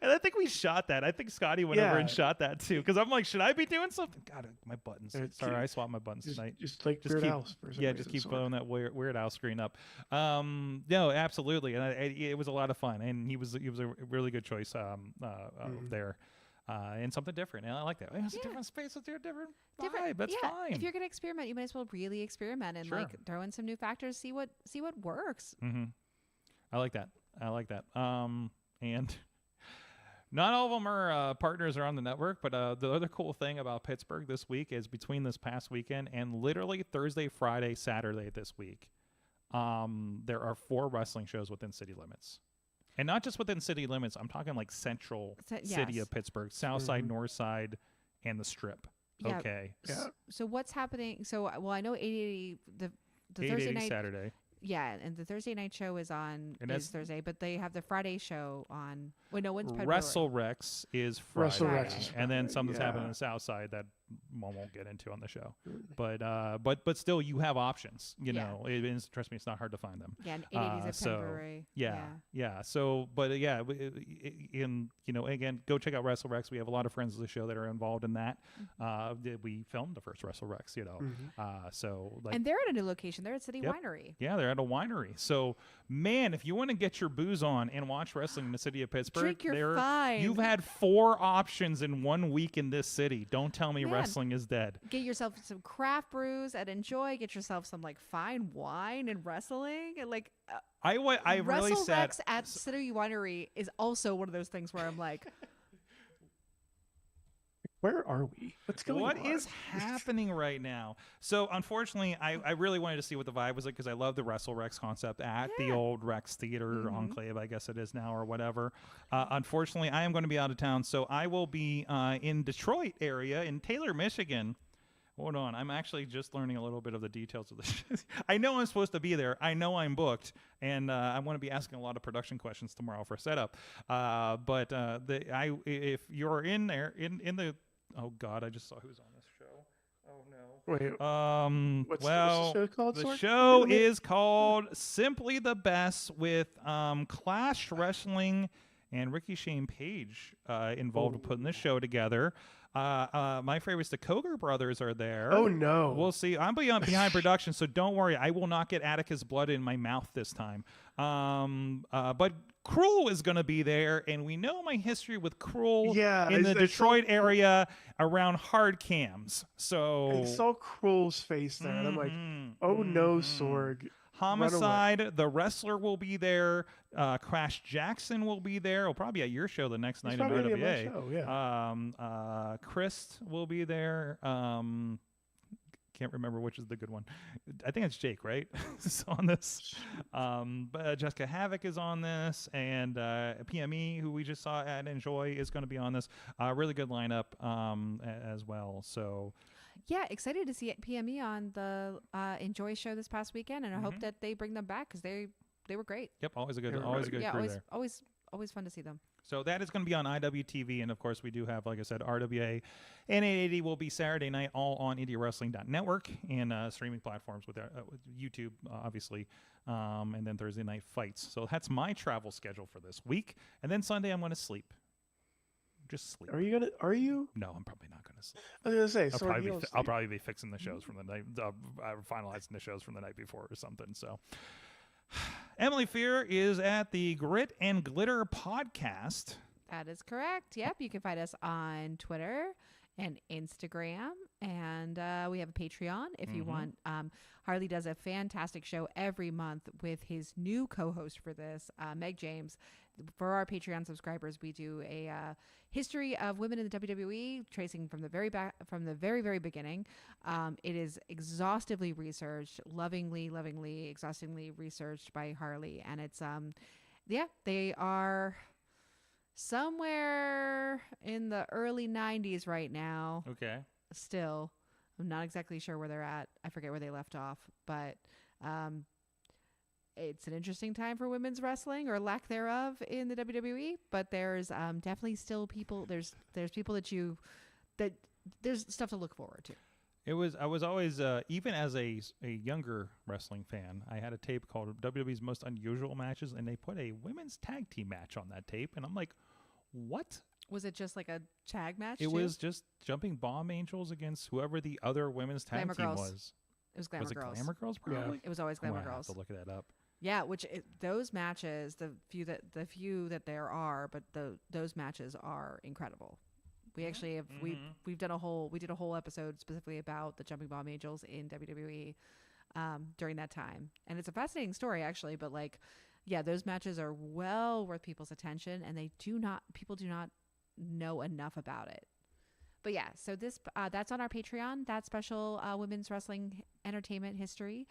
And I think we shot that. I think Scotty went over and shot that too. Because I'm like, should I be doing something? God, my buttons. Sorry, I swapped my buttons tonight. Just like Just Weird keep- Al's for some Yeah, reason, just keep so- blowing that Weird Al screen up. No, absolutely, and it was a lot of fun, and he was a really good choice there, and something different. And I like that. It's a different space, it's a different vibe. That's fine. If you're gonna experiment, you might as well really experiment and Sure. like throw in some new factors, see what works. I like that. And not all of them are partners are on the network, but the other cool thing about Pittsburgh this week is between this past weekend and literally Thursday, Friday, Saturday this week, there are 4 wrestling shows within city limits. And not just within city limits. I'm talking like central city yes. of Pittsburgh, south side, north side, and the strip. Yeah. Okay. Yeah. So what's happening? So well, I know 880 the Thursday 880 night. Saturday. Yeah, and the Thursday night show is on And is that's- Thursday, but they have the Friday show on. Wait, no, when's February? Wrestle Rex is Friday. Wrestle Rex is and then Friday, something's happening on yeah. the south side that won't get into on the show. But still, you have options. Trust me, it's not hard to find them. Yeah, and 880's in so, February. Yeah. So, but again, go check out Wrestle Rex. We have a lot of friends of the show that are involved in that. We filmed the first Wrestle Rex. So like. And they're at a new location. They're at City Yep. Winery. Yeah, they're at a winery. So, man, if you want to get your booze on and watch wrestling in the city of Pittsburgh, Drink your fine. you've had 4 options in 1 week in this city. Don't tell me Man. wrestling is dead. Get yourself some craft brews and enjoy. Get yourself some like fine wine and wrestling and like. I really Wrestle sat. Rex at City Winery is also one of those things where I'm like, Where are we? What's going on? What is happening right now? So, unfortunately, I really wanted to see what the vibe was like because I love the Wrestle Rex concept at the old Rex Theater Enclave, I guess it is now, or whatever. Unfortunately, I am going to be out of town, so I will be in Detroit area, in Taylor, Michigan. Hold on. I'm actually just learning a little bit of the details of this. I know I'm supposed to be there. I know I'm booked. And I'm going to be asking a lot of production questions tomorrow for setup. If you're in there, in the... Oh, God, I just saw who's on this show. Oh, no. Wait, what's the show called? The Sorg? show is called Simply the Best with Clash Wrestling and Ricky Shane Page involved with putting this show together. My favorites, the Koger brothers, are there. Oh, no. We'll see. I'm behind production, so don't worry. I will not get Atticus blood in my mouth this time. But Cruel is going to be there, and we know my history with Cruel in the Detroit area around hard cams. So I saw Cruel's face there, and I'm like, oh no, Sorg. Homicide, the wrestler, will be there. Crash Jackson will be there. He'll probably be at your show the next night in RWA. Show, yeah. Chris will be there. Can't remember which is the good one. I think it's Jake, right? is on this. But Jessica Havoc is on this, and PME, who we just saw at Enjoy, is going to be on this. Really good lineup as well. So, yeah, excited to see PME on the Enjoy show this past weekend, and I hope that they bring them back because they were great. Yep, always a good crew there. Always fun to see them. So that is going to be on IWTV, and of course we do have, like I said, RWA and 880 will be Saturday night, all on IndieWrestling.network and streaming platforms with YouTube, obviously, and then Thursday night fights. So that's my travel schedule for this week, and then Sunday I'm going to sleep. Just sleep. Are you? No, I'm probably not going to sleep. I was going to say, I'll probably be fixing the shows from the night, finalizing the shows from the night before or something. So. Emily Fear is at the Grit and Glitter podcast. That is correct. Yep. You can find us on Twitter and Instagram. And we have a Patreon if you want. Harley does a fantastic show every month with his new co-host for this, Meg James. For our Patreon subscribers, we do a history of women in the WWE, tracing from the very very beginning. It is exhaustively researched, lovingly, exhaustingly researched by Harley, and it's they are somewhere in the early 90s right now. Okay. Still, I'm not exactly sure where they're at. I forget where they left off, but it's an interesting time for women's wrestling, or lack thereof, in the WWE. But there's definitely still people. There's people that there's stuff to look forward to. I was always even as a younger wrestling fan, I had a tape called WWE's Most Unusual Matches, and they put a women's tag team match on that tape, and I'm like, what? Was it just like a tag match? It was just Jumping Bomb Angels against whoever the other women's tag Glamour team Girls. was. It was Glamour Girls. Glamour Girls, probably? It was always Glamour Girls. I have to look that up. Yeah, those matches, the few that there are, but those matches are incredible. We actually have we did a whole episode specifically about the Jumping Bomb Angels in WWE during that time, and it's a fascinating story actually. But those matches are well worth people's attention, and people do not know enough about it. But yeah, so this that's on our Patreon, that special women's wrestling entertainment history.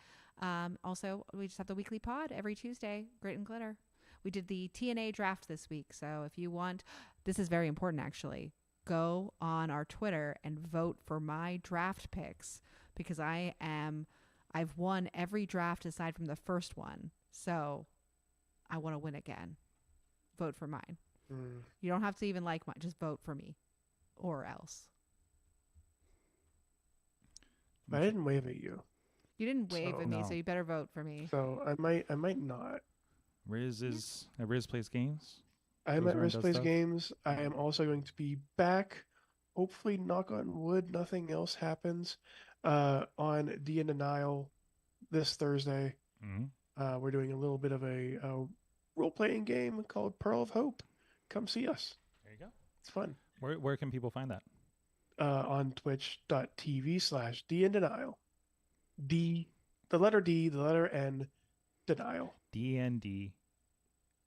Also, we just have the weekly pod every Tuesday, Grit and Glitter. We did the TNA draft this week, so if you want, this is very important actually, go on our Twitter and vote for my draft picks, because I've won every draft aside from the first one, so I want to win again. Vote for mine. You don't have to even like mine, just vote for me. Or else. But I didn't wave at you. You didn't wave at me, so you better vote for me. So I might not. Riz plays games. I'm at Riz Plays Games. I am also going to be back. Hopefully, knock on wood, nothing else happens. On D in Denial this Thursday. We're doing a little bit of a role-playing game called Pearl of Hope. Come see us. There you go. It's fun. Where can people find that? On twitch.tv/D in Denial. D, the letter D, the letter N, Denial. DND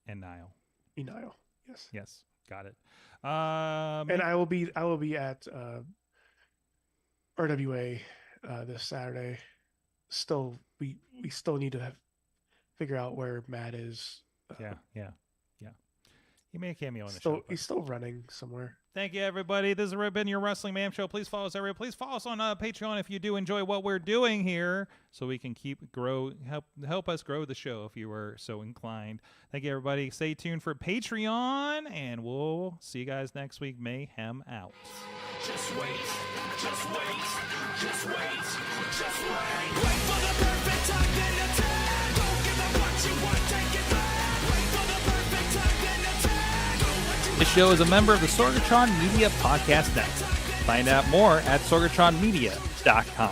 and Nile. Denial. Yes. Yes. Got it. And I will be at RWA this Saturday. Still, we still need to figure out where Matt is. Yeah. He made a cameo on the show. He's still running somewhere. Thank you, everybody. This has been your Wrestling Mayhem Show. Please follow us everywhere. Please follow us on Patreon if you do enjoy what we're doing here, so we can help us grow the show if you were so inclined. Thank you, everybody. Stay tuned for Patreon, and we'll see you guys next week. Mayhem out. Just wait, just wait, just wait, just wait. Wait for the perfect time, then attack. Don't give up what you want, take it back. Wait for the perfect time, then attack. Do what you This show is a member of the Sorgatron Media Podcast Network. Find out more at sorgatronmedia.com.